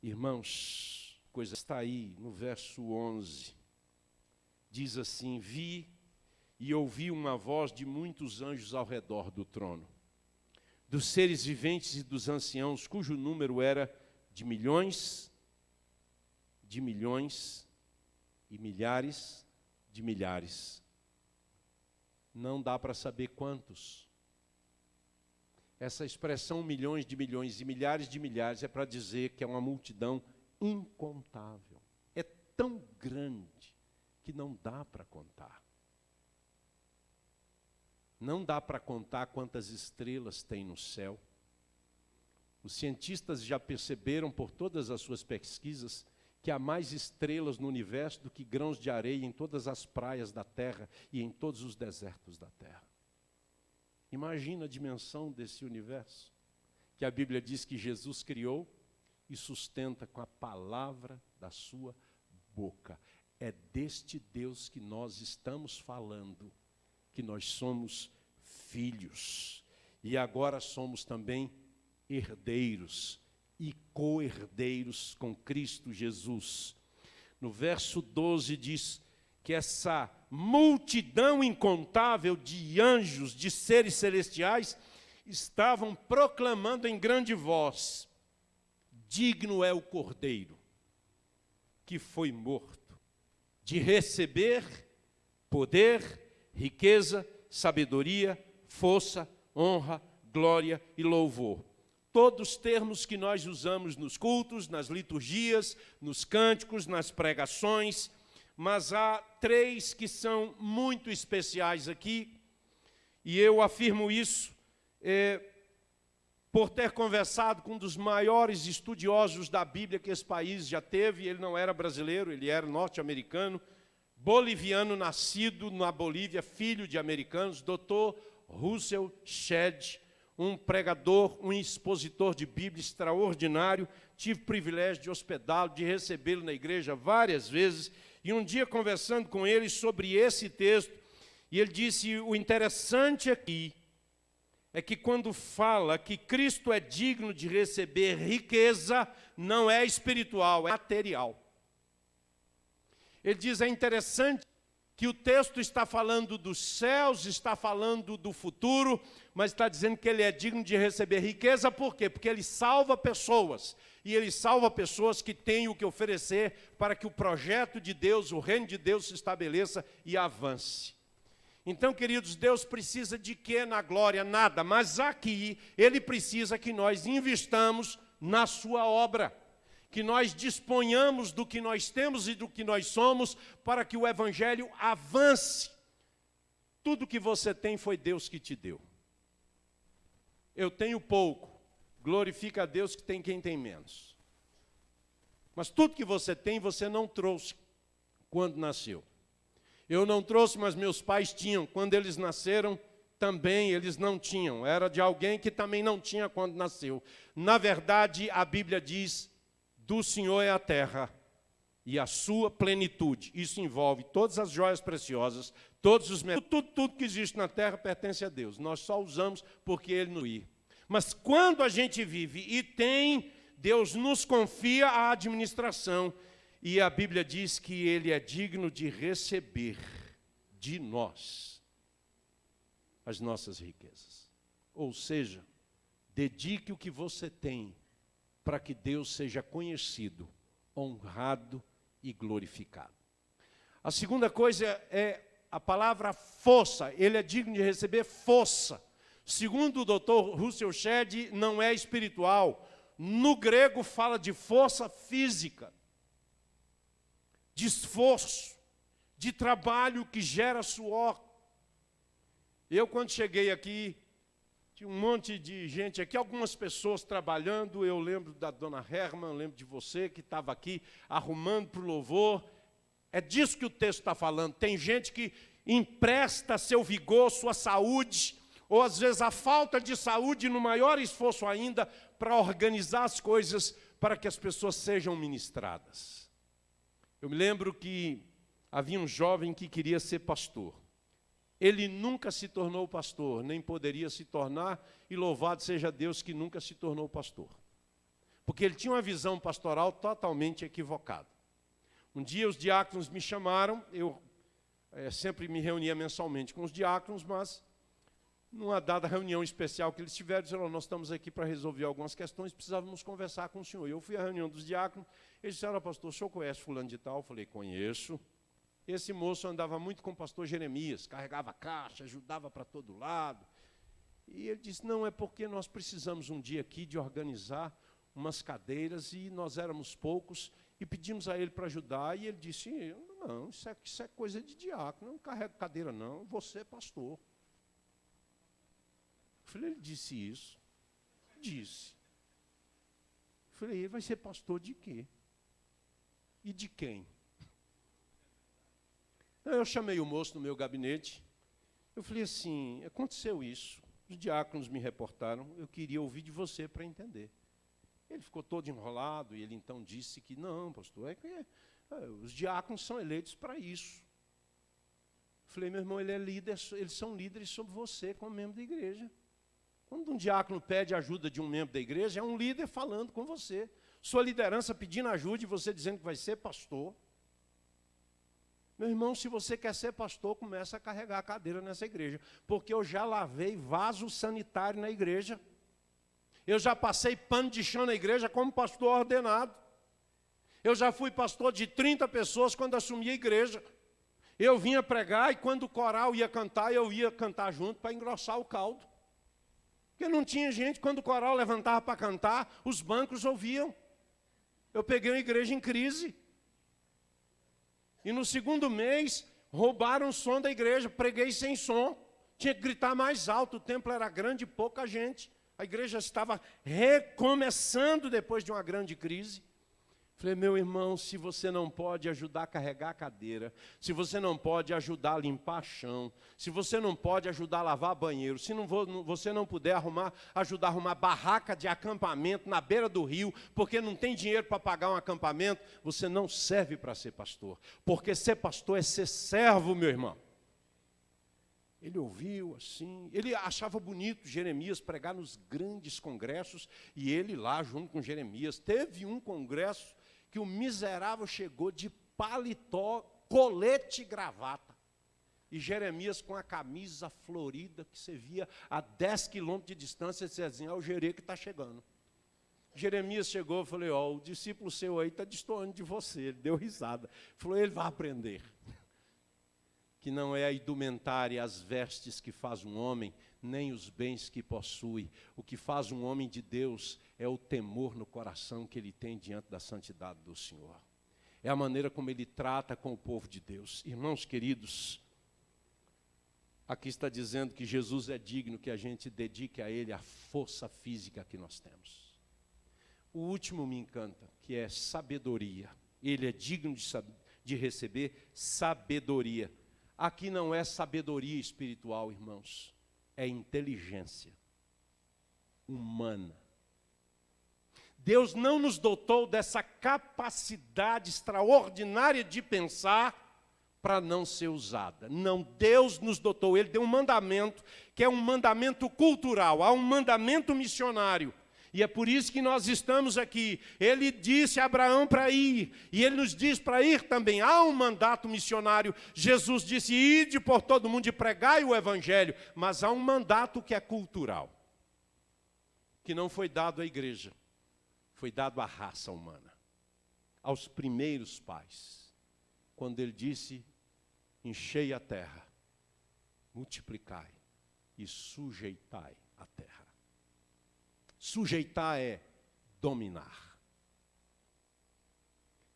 Speaker 4: Irmãos, coisa está aí no verso 11. Diz assim: vi e ouvi uma voz de muitos anjos ao redor do trono, dos seres viventes e dos anciãos, cujo número era de milhões e milhares de milhares, não dá para saber quantos. Essa expressão milhões e milhares de milhares é para dizer que é uma multidão incontável. É tão grande que não dá para contar. Não dá para contar quantas estrelas tem no céu. Os cientistas já perceberam por todas as suas pesquisas que há mais estrelas no universo do que grãos de areia em todas as praias da Terra e em todos os desertos da Terra. Imagina a dimensão desse universo, que a Bíblia diz que Jesus criou e sustenta com a palavra da sua boca. É deste Deus que nós estamos falando, que nós somos filhos. E agora somos também herdeiros e co-herdeiros com Cristo Jesus. No verso 12 diz que essa multidão incontável de anjos, de seres celestiais, estavam proclamando em grande voz: digno é o Cordeiro que foi morto de receber poder, riqueza, sabedoria, força, honra, glória e louvor. Todos os termos que nós usamos nos cultos, nas liturgias, nos cânticos, nas pregações, mas há três que são muito especiais aqui, e eu afirmo isso por ter conversado com um dos maiores estudiosos da Bíblia que esse país já teve. Ele não era brasileiro, ele era norte-americano, boliviano, nascido na Bolívia, filho de americanos, Dr. Russell Shedd, um pregador, um expositor de Bíblia extraordinário. Tive o privilégio de hospedá-lo, de recebê-lo na igreja várias vezes, e um dia conversando com ele sobre esse texto, e ele disse: o interessante aqui é que quando fala que Cristo é digno de receber riqueza, não é espiritual, é material. Ele diz: é interessante que o texto está falando dos céus, está falando do futuro, mas está dizendo que ele é digno de receber riqueza. Por quê? Porque ele salva pessoas, e ele salva pessoas que têm o que oferecer para que o projeto de Deus, o reino de Deus se estabeleça e avance. Então, queridos, Deus precisa de quê na glória? Nada, mas aqui Ele precisa que nós investamos na sua obra, que nós disponhamos do que nós temos e do que nós somos para que o Evangelho avance. Tudo que você tem foi Deus que te deu. Eu tenho pouco, glorifica a Deus que tem quem tem menos. Mas tudo que você tem, você não trouxe quando nasceu. Eu não trouxe, mas meus pais tinham. Quando eles nasceram, também eles não tinham. Era de alguém que também não tinha quando nasceu. Na verdade, a Bíblia diz: do Senhor é a terra e a sua plenitude. Isso envolve todas as joias preciosas, todos os tudo que existe na terra pertence a Deus. Nós só usamos porque Ele nos dá. Mas quando a gente vive e tem, Deus nos confia a administração. E a Bíblia diz que Ele é digno de receber de nós as nossas riquezas. Ou seja, dedique o que você tem para que Deus seja conhecido, honrado e glorificado. A segunda coisa é a palavra força. Ele é digno de receber força. Segundo o Dr. Russell Shedd, não é espiritual. No grego fala de força física, de esforço, de trabalho que gera suor. Eu, quando cheguei aqui, tinha um monte de gente aqui, algumas pessoas trabalhando. Eu lembro da dona Herman, lembro de você que estava aqui arrumando para o louvor. É disso que o texto está falando. Tem gente que empresta seu vigor, sua saúde, ou às vezes a falta de saúde, no maior esforço ainda, para organizar as coisas para que as pessoas sejam ministradas. Eu me lembro que havia um jovem que queria ser pastor. Ele nunca se tornou pastor, nem poderia se tornar, e louvado seja Deus que nunca se tornou pastor. Porque ele tinha uma visão pastoral totalmente equivocada. Um dia os diáconos me chamaram, eu sempre me reunia mensalmente com os diáconos, mas numa dada reunião especial que eles tiveram, disseram: nós estamos aqui para resolver algumas questões, precisávamos conversar com o senhor. Eu fui à reunião dos diáconos, eles disseram: pastor, o senhor conhece fulano de tal? Eu falei: conheço. Esse moço andava muito com o pastor Jeremias, carregava caixa, ajudava para todo lado. E ele disse, não, é porque nós precisamos um dia aqui de organizar umas cadeiras, e nós éramos poucos, e pedimos a ele para ajudar, e ele disse, não, isso é coisa de diácono, não carrego cadeira não, você é pastor. Eu falei, ele disse isso? Disse. Eu falei, ele vai ser pastor de quê? E de quem? Então, eu chamei o moço no meu gabinete, eu falei assim, aconteceu isso, os diáconos me reportaram, eu queria ouvir de você para entender. Ele ficou todo enrolado, e ele então disse que, não, pastor, os diáconos são eleitos para isso. Eu falei, meu irmão, ele é líder, eles são líderes sobre você como membro da igreja. Quando um diácono pede ajuda de um membro da igreja, é um líder falando com você. Sua liderança pedindo ajuda e você dizendo que vai ser pastor. Meu irmão, se você quer ser pastor, começa a carregar a cadeira nessa igreja. Porque eu já lavei vaso sanitário na igreja. Eu já passei pano de chão na igreja como pastor ordenado. Eu já fui pastor de 30 pessoas quando assumi a igreja. Eu vinha pregar e quando o coral ia cantar, eu ia cantar junto para engrossar o caldo. Porque não tinha gente, quando o coral levantava para cantar, os bancos ouviam. Eu peguei uma igreja em crise. E no segundo mês, roubaram o som da igreja, preguei sem som. Tinha que gritar mais alto, o templo era grande e pouca gente. A igreja estava recomeçando depois de uma grande crise. Falei, meu irmão, se você não pode ajudar a carregar a cadeira, se você não pode ajudar a limpar chão, se você não pode ajudar a lavar banheiro, se você não puder ajudar a arrumar barraca de acampamento na beira do rio, porque não tem dinheiro para pagar um acampamento, você não serve para ser pastor. Porque ser pastor é ser servo, meu irmão. Ele ouviu assim, ele achava bonito Jeremias pregar nos grandes congressos, e ele lá junto com Jeremias. Teve um congresso que o miserável chegou de paletó, colete e gravata. E Jeremias com a camisa florida, que você via a 10 quilômetros de distância, você dizia assim, é o Jerê que está chegando. Jeremias chegou, eu falei, o discípulo seu aí está destoando de você. Ele deu risada. Falou, ele vai aprender. Que não é a indumentária e as vestes que faz um homem, nem os bens que possui. O que faz um homem de Deus é o temor no coração que ele tem diante da santidade do Senhor. É a maneira como ele trata com o povo de Deus. Irmãos queridos, aqui está dizendo que Jesus é digno que a gente dedique a Ele a força física que nós temos. O último me encanta, que é sabedoria. Ele é digno de receber sabedoria. Aqui não é sabedoria espiritual, irmãos, é inteligência humana. Deus não nos dotou dessa capacidade extraordinária de pensar para não ser usada. Não, Deus nos dotou, Ele deu um mandamento, que é um mandamento cultural, há um mandamento missionário. E é por isso que nós estamos aqui. Ele disse a Abraão para ir, e ele nos diz para ir também. Há um mandato missionário. Jesus disse, ide por todo mundo e pregai o evangelho. Mas há um mandato que é cultural, que não foi dado à igreja, foi dado à raça humana, aos primeiros pais. Quando ele disse, enchei a terra, multiplicai e sujeitai a terra. Sujeitar é dominar.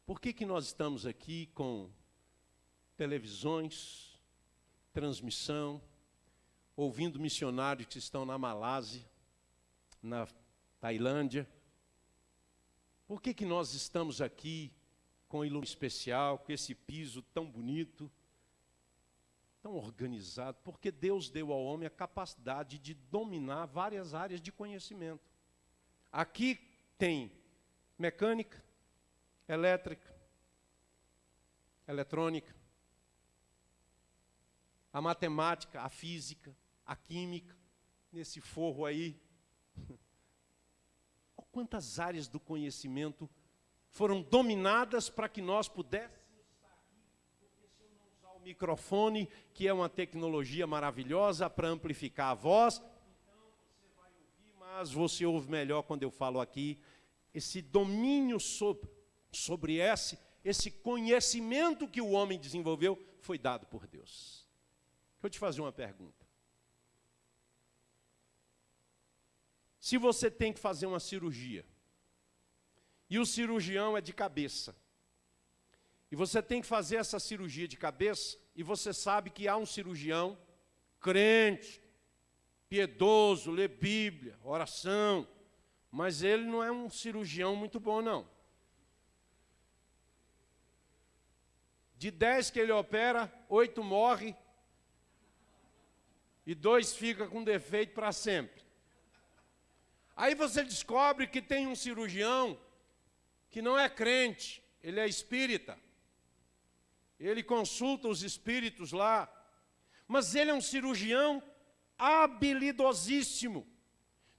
Speaker 4: Por que nós estamos aqui com televisões, transmissão, ouvindo missionários que estão na Malásia, na Tailândia? Por que nós estamos aqui com iluminação especial, com esse piso tão bonito, tão organizado? Porque Deus deu ao homem a capacidade de dominar várias áreas de conhecimento. Aqui tem mecânica, elétrica, eletrônica, a matemática, a física, a química, nesse forro aí. Quantas áreas do conhecimento foram dominadas para que nós pudéssemos estar aqui? Porque se eu não usar o microfone, que é uma tecnologia maravilhosa para amplificar a voz, então você vai ouvir, mas você ouve melhor quando eu falo aqui. Esse domínio sobre esse conhecimento que o homem desenvolveu, foi dado por Deus. Deixa eu te fazer uma pergunta. Se você tem que fazer uma cirurgia, e o cirurgião é de cabeça, e você tem que fazer essa cirurgia de cabeça, e você sabe que há um cirurgião crente, piedoso, lê Bíblia, oração, mas ele não é um cirurgião muito bom, não. De 10 que ele opera, 8 morre, e 2 ficam com defeito para sempre. Aí você descobre que tem um cirurgião que não é crente, ele é espírita. Ele consulta os espíritos lá, mas ele é um cirurgião habilidosíssimo.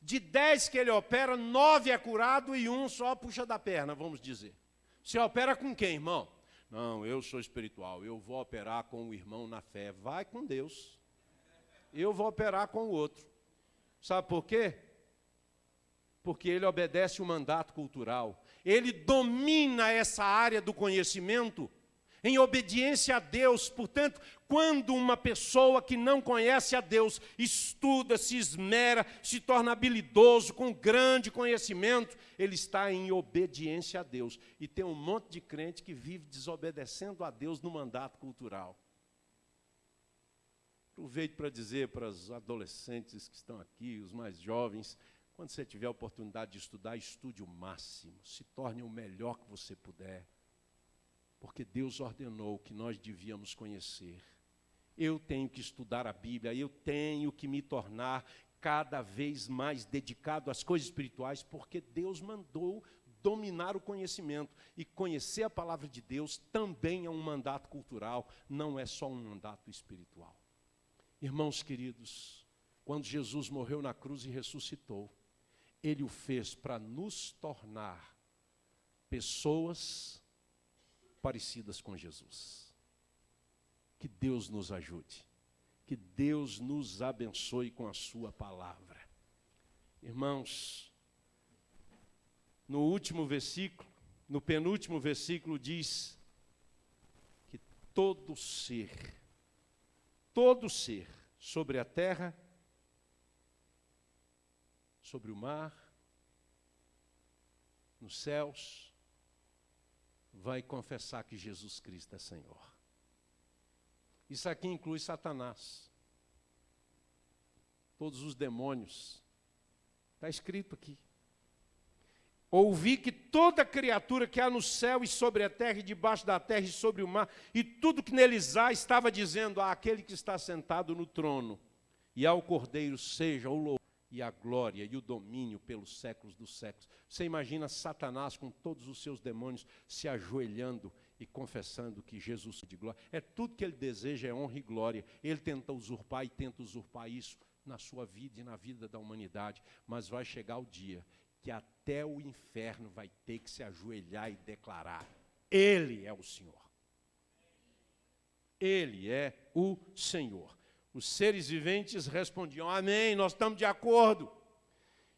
Speaker 4: De 10 que ele opera, 9 é curado e 1 só puxa da perna, vamos dizer. Você opera com quem, irmão? Não, eu sou espiritual, eu vou operar com o irmão na fé. Vai com Deus. Eu vou operar com o outro. Sabe por quê? Porque ele obedece o mandato cultural. Ele domina essa área do conhecimento em obediência a Deus. Portanto, quando uma pessoa que não conhece a Deus estuda, se esmera, se torna habilidoso, com grande conhecimento, ele está em obediência a Deus. E tem um monte de crente que vive desobedecendo a Deus no mandato cultural. Aproveito para dizer para os adolescentes que estão aqui, os mais jovens, quando você tiver a oportunidade de estudar, estude o máximo, se torne o melhor que você puder. Porque Deus ordenou que nós devíamos conhecer. Eu tenho que estudar a Bíblia, eu tenho que me tornar cada vez mais dedicado às coisas espirituais, porque Deus mandou dominar o conhecimento. E conhecer a palavra de Deus também é um mandato cultural, não é só um mandato espiritual. Irmãos queridos, quando Jesus morreu na cruz e ressuscitou, Ele o fez para nos tornar pessoas parecidas com Jesus. Que Deus nos ajude. Que Deus nos abençoe com a sua palavra. Irmãos, no último versículo, no penúltimo versículo diz que todo ser sobre a terra, sobre o mar, nos céus, vai confessar que Jesus Cristo é Senhor. Isso aqui inclui Satanás, todos os demônios. Está escrito aqui. Ouvi que toda criatura que há no céu e sobre a terra e debaixo da terra e sobre o mar, e tudo que neles há, estava dizendo àquele que está sentado no trono, e ao Cordeiro seja o louvor, e a glória e o domínio pelos séculos dos séculos. Você imagina Satanás com todos os seus demônios se ajoelhando e confessando que Jesus é de glória. É tudo que ele deseja, é honra e glória. Ele tenta usurpar e tenta usurpar isso na sua vida e na vida da humanidade. Mas vai chegar o dia que até o inferno vai ter que se ajoelhar e declarar: Ele é o Senhor. Ele é o Senhor. Os seres viventes respondiam: amém, nós estamos de acordo.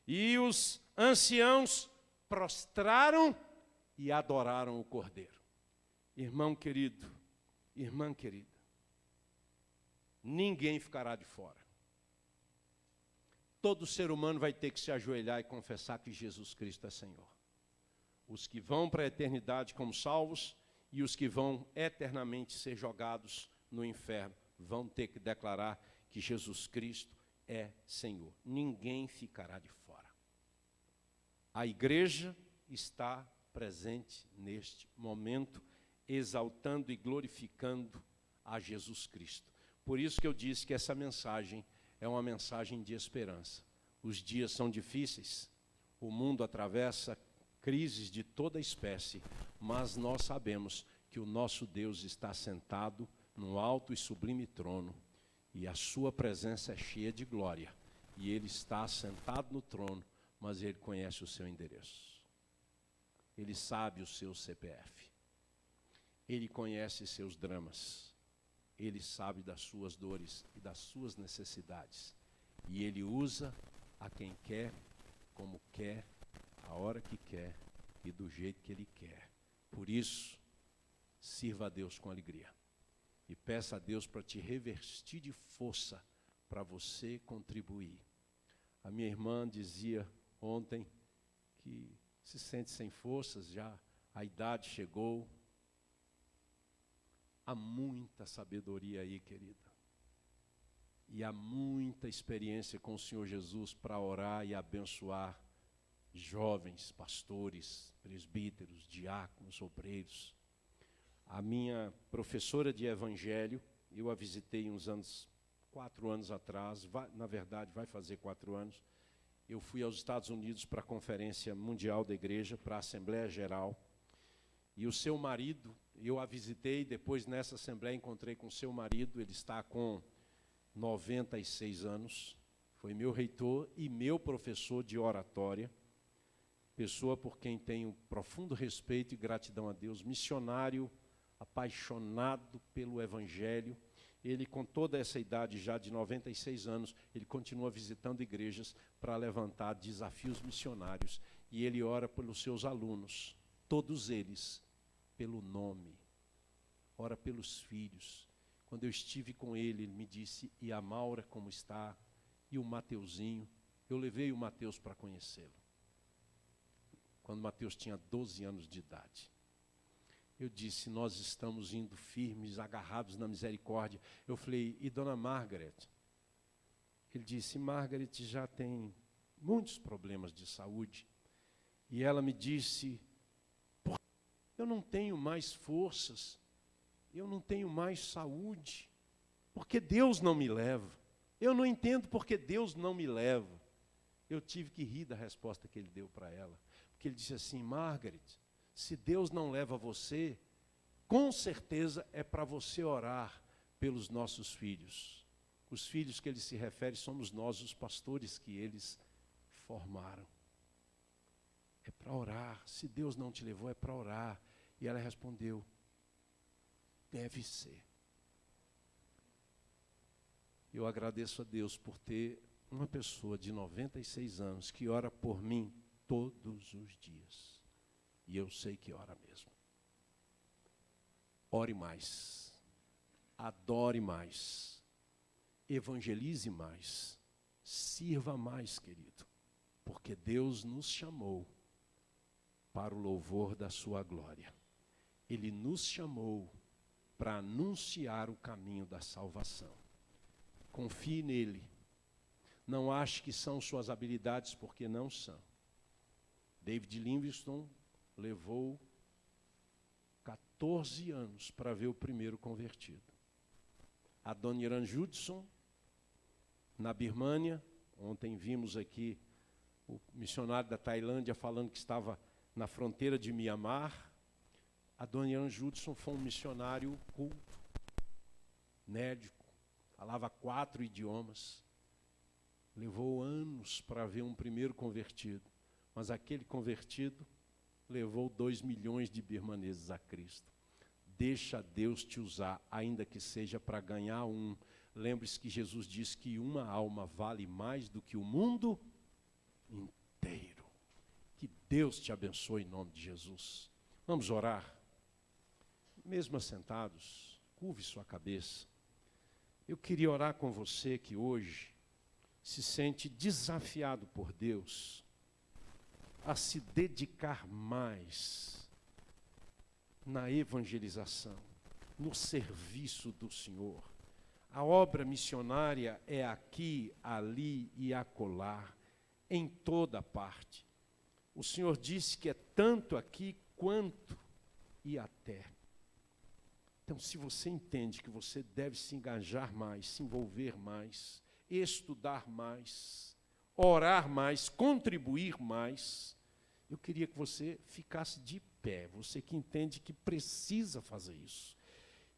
Speaker 4: E os anciãos prostraram e adoraram o Cordeiro. Irmão querido, irmã querida, ninguém ficará de fora. Todo ser humano vai ter que se ajoelhar e confessar que Jesus Cristo é Senhor. Os que vão para a eternidade como salvos e os que vão eternamente ser jogados no inferno vão ter que declarar que Jesus Cristo é Senhor. Ninguém ficará de fora. A igreja está presente neste momento, exaltando e glorificando a Jesus Cristo. Por isso que eu disse que essa mensagem é uma mensagem de esperança. Os dias são difíceis, o mundo atravessa crises de toda espécie, mas nós sabemos que o nosso Deus está sentado num alto e sublime trono, e a sua presença é cheia de glória, e Ele está sentado no trono, mas Ele conhece o seu endereço. Ele sabe o seu CPF. Ele conhece seus dramas. Ele sabe das suas dores e das suas necessidades. E Ele usa a quem quer, como quer, a hora que quer e do jeito que Ele quer. Por isso, sirva a Deus com alegria. E peça a Deus para te revestir de força para você contribuir. A minha irmã dizia ontem que se sente sem forças, já a idade chegou. Há muita sabedoria aí, querida. E há muita experiência com o Senhor Jesus para orar e abençoar jovens, pastores, presbíteros, diáconos, obreiros. A minha professora de evangelho, eu a visitei uns anos, 4 anos atrás, na verdade vai fazer 4 anos, eu fui aos Estados Unidos para a Conferência Mundial da Igreja, para a Assembleia Geral, e o seu marido, eu a visitei, depois nessa Assembleia encontrei com o seu marido, ele está com 96 anos, foi meu reitor e meu professor de oratória, pessoa por quem tenho profundo respeito e gratidão a Deus, missionário, apaixonado pelo Evangelho. Ele, com toda essa idade já de 96 anos, ele continua visitando igrejas para levantar desafios missionários. E ele ora pelos seus alunos, todos eles, pelo nome. Ora pelos filhos. Quando eu estive com ele, ele me disse, e a Maura como está? E o Mateuzinho? Eu levei o Mateus para conhecê-lo. Quando o Mateus tinha 12 anos de idade. Eu disse, nós estamos indo firmes, agarrados na misericórdia. Eu falei, e dona Margaret? Ele disse, Margaret já tem muitos problemas de saúde. E ela me disse, eu não tenho mais forças, eu não tenho mais saúde, porque Deus não me leva. Eu não entendo porque Deus não me leva. Eu tive que rir da resposta que ele deu para ela. Porque ele disse assim, Margaret, se Deus não leva você, com certeza é para você orar pelos nossos filhos. Os filhos que ele se refere somos nós, os pastores que eles formaram. É para orar. Se Deus não te levou, é para orar. E ela respondeu, deve ser. Eu agradeço a Deus por ter uma pessoa de 96 anos que ora por mim todos os dias. E eu sei que ora mesmo. Ore mais. Adore mais. Evangelize mais. Sirva mais, querido. Porque Deus nos chamou para o louvor da sua glória. Ele nos chamou para anunciar o caminho da salvação. Confie nele. Não ache que são suas habilidades, porque não são. David Livingstone levou 14 anos para ver o primeiro convertido. Adoniran Judson, na Birmânia, ontem vimos aqui o missionário da Tailândia falando que estava na fronteira de Mianmar. Adoniran Judson foi um missionário culto, médico, falava 4 idiomas. Levou anos para ver um primeiro convertido, mas aquele convertido levou 2 milhões de birmaneses a Cristo. Deixa Deus te usar, ainda que seja para ganhar um. Lembre-se que Jesus disse que uma alma vale mais do que o mundo inteiro. Que Deus te abençoe em nome de Jesus. Vamos orar? Mesmo assentados, curve sua cabeça. Eu queria orar com você que hoje se sente desafiado por Deus a se dedicar mais na evangelização, no serviço do Senhor. A obra missionária é aqui, ali e acolá, em toda parte. O Senhor disse que é tanto aqui quanto e até. Então, se você entende que você deve se engajar mais, se envolver mais, estudar mais, orar mais, contribuir mais, eu queria que você ficasse de pé, você que entende que precisa fazer isso.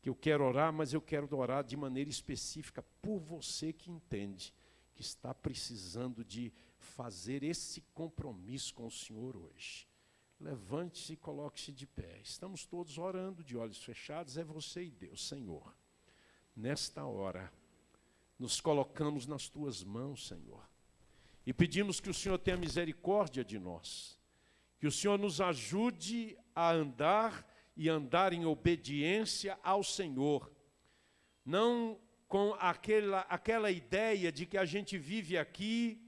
Speaker 4: Que eu quero orar, mas eu quero orar de maneira específica por você que entende que está precisando de fazer esse compromisso com o Senhor hoje. Levante-se e coloque-se de pé. Estamos todos orando de olhos fechados, é você e Deus. Senhor, nesta hora, nos colocamos nas tuas mãos, Senhor, e pedimos que o Senhor tenha misericórdia de nós, que o Senhor nos ajude a andar e andar em obediência ao Senhor. Não com aquela ideia de que a gente vive aqui,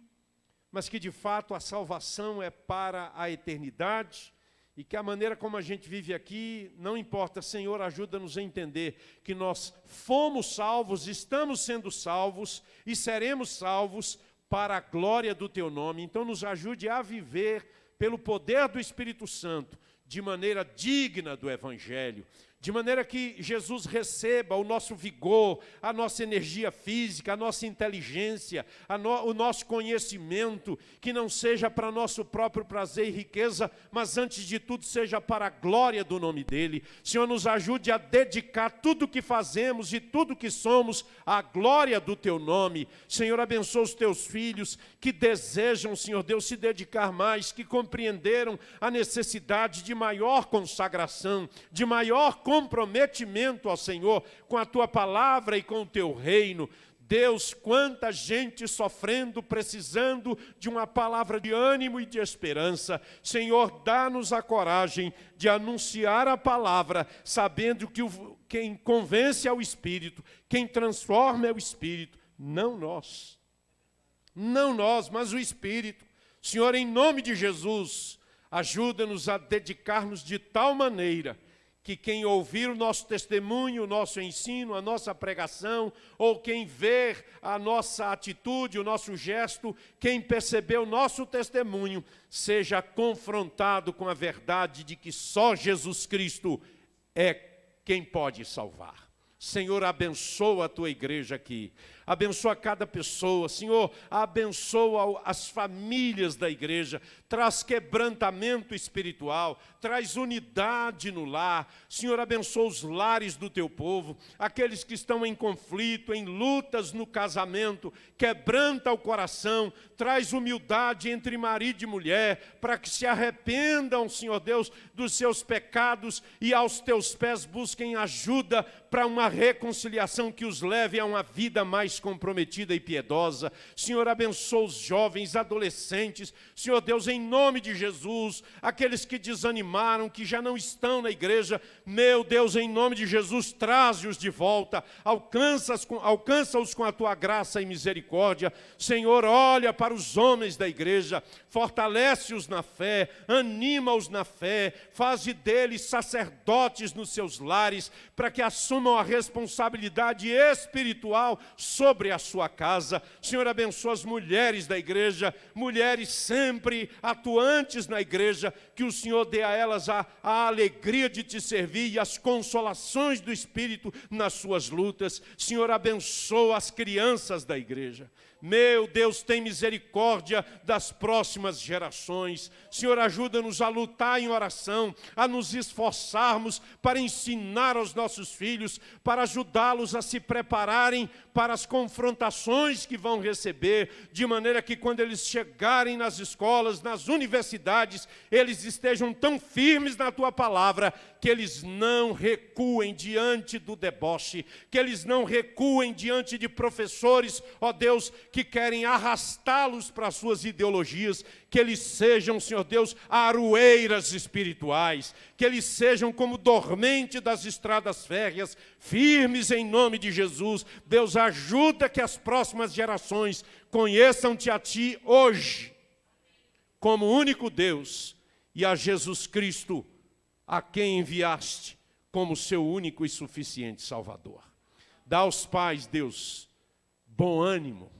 Speaker 4: mas que de fato a salvação é para a eternidade, e que a maneira como a gente vive aqui, não importa. Senhor, ajuda-nos a entender que nós fomos salvos, estamos sendo salvos e seremos salvos para a glória do Teu nome. Então nos ajude a viver pelo poder do Espírito Santo, de maneira digna do Evangelho, de maneira que Jesus receba o nosso vigor, a nossa energia física, a nossa inteligência, o nosso conhecimento, que não seja para nosso próprio prazer e riqueza, mas antes de tudo seja para a glória do nome dEle. Senhor, nos ajude a dedicar tudo o que fazemos e tudo o que somos à glória do Teu nome. Senhor, abençoa os Teus filhos que desejam, Senhor Deus, se dedicar mais, que compreenderam a necessidade de maior consagração, de maior comprometimento ao Senhor, com a Tua palavra e com o Teu reino. Deus, quanta gente sofrendo, precisando de uma palavra de ânimo e de esperança. Senhor, dá-nos a coragem de anunciar a palavra, sabendo que quem convence é o Espírito, quem transforma é o Espírito, não nós. Não nós, mas o Espírito. Senhor, em nome de Jesus, ajuda-nos a dedicar-nos de tal maneira que quem ouvir o nosso testemunho, o nosso ensino, a nossa pregação, ou quem ver a nossa atitude, o nosso gesto, quem perceber o nosso testemunho, seja confrontado com a verdade de que só Jesus Cristo é quem pode salvar. Senhor, abençoa a Tua igreja aqui, abençoa cada pessoa. Senhor, abençoa as famílias da igreja, traz quebrantamento espiritual, traz unidade no lar. Senhor, abençoa os lares do Teu povo, aqueles que estão em conflito, em lutas no casamento, quebranta o coração, traz humildade entre marido e mulher, para que se arrependam, Senhor Deus, dos seus pecados e aos Teus pés busquem ajuda para uma reconciliação que os leve a uma vida mais comprometida e piedosa. Senhor, abençoa os jovens, adolescentes. Senhor Deus, em nome de Jesus, aqueles que desanimaram, que já não estão na igreja, meu Deus, em nome de Jesus, traze-os de volta, alcança-os com a Tua graça e misericórdia. Senhor, olha para os homens da igreja, fortalece-os na fé, anima-os na fé, faze deles sacerdotes nos seus lares, para que assumam a responsabilidade espiritual sobre a sua casa. Senhor, abençoa as mulheres da igreja, mulheres sempre atuantes na igreja, que o Senhor dê a elas a alegria de Te servir e as consolações do Espírito nas suas lutas. Senhor, abençoa as crianças da igreja. Meu Deus, tem misericórdia das próximas gerações. Senhor, ajuda-nos a lutar em oração, a nos esforçarmos para ensinar aos nossos filhos, para ajudá-los a se prepararem para as confrontações que vão receber, de maneira que quando eles chegarem nas escolas, nas universidades, eles estejam tão firmes na Tua palavra, que eles não recuem diante do deboche, que eles não recuem diante de professores, ó Deus, que querem arrastá-los para as suas ideologias, que eles sejam, Senhor Deus, aroeiras espirituais, que eles sejam como dormente das estradas férreas, firmes em nome de Jesus. Deus, ajuda que as próximas gerações conheçam-Te a Ti hoje, como único Deus, e a Jesus Cristo, a quem enviaste como seu único e suficiente Salvador. Dá aos pais, Deus, bom ânimo,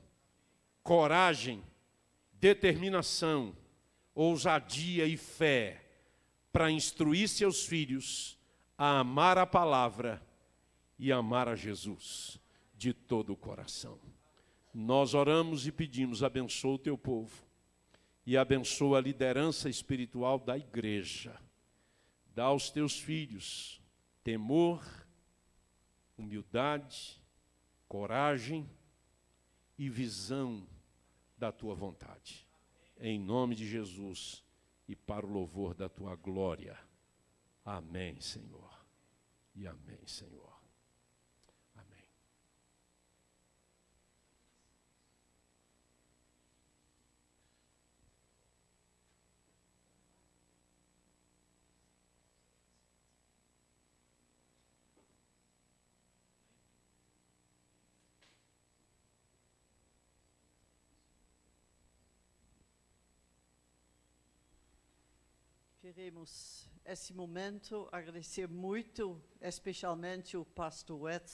Speaker 4: coragem, determinação, ousadia e fé para instruir seus filhos a amar a palavra e amar a Jesus de todo o coração. Nós oramos e pedimos, abençoa o Teu povo e abençoa a liderança espiritual da igreja. Dá aos Teus filhos temor, humildade, coragem e visão da Tua vontade. Em nome de Jesus e para o louvor da Tua glória. Amém, Senhor. E amém, Senhor. Amém.
Speaker 5: Queremos, esse momento, agradecer muito, especialmente o pastor Edson,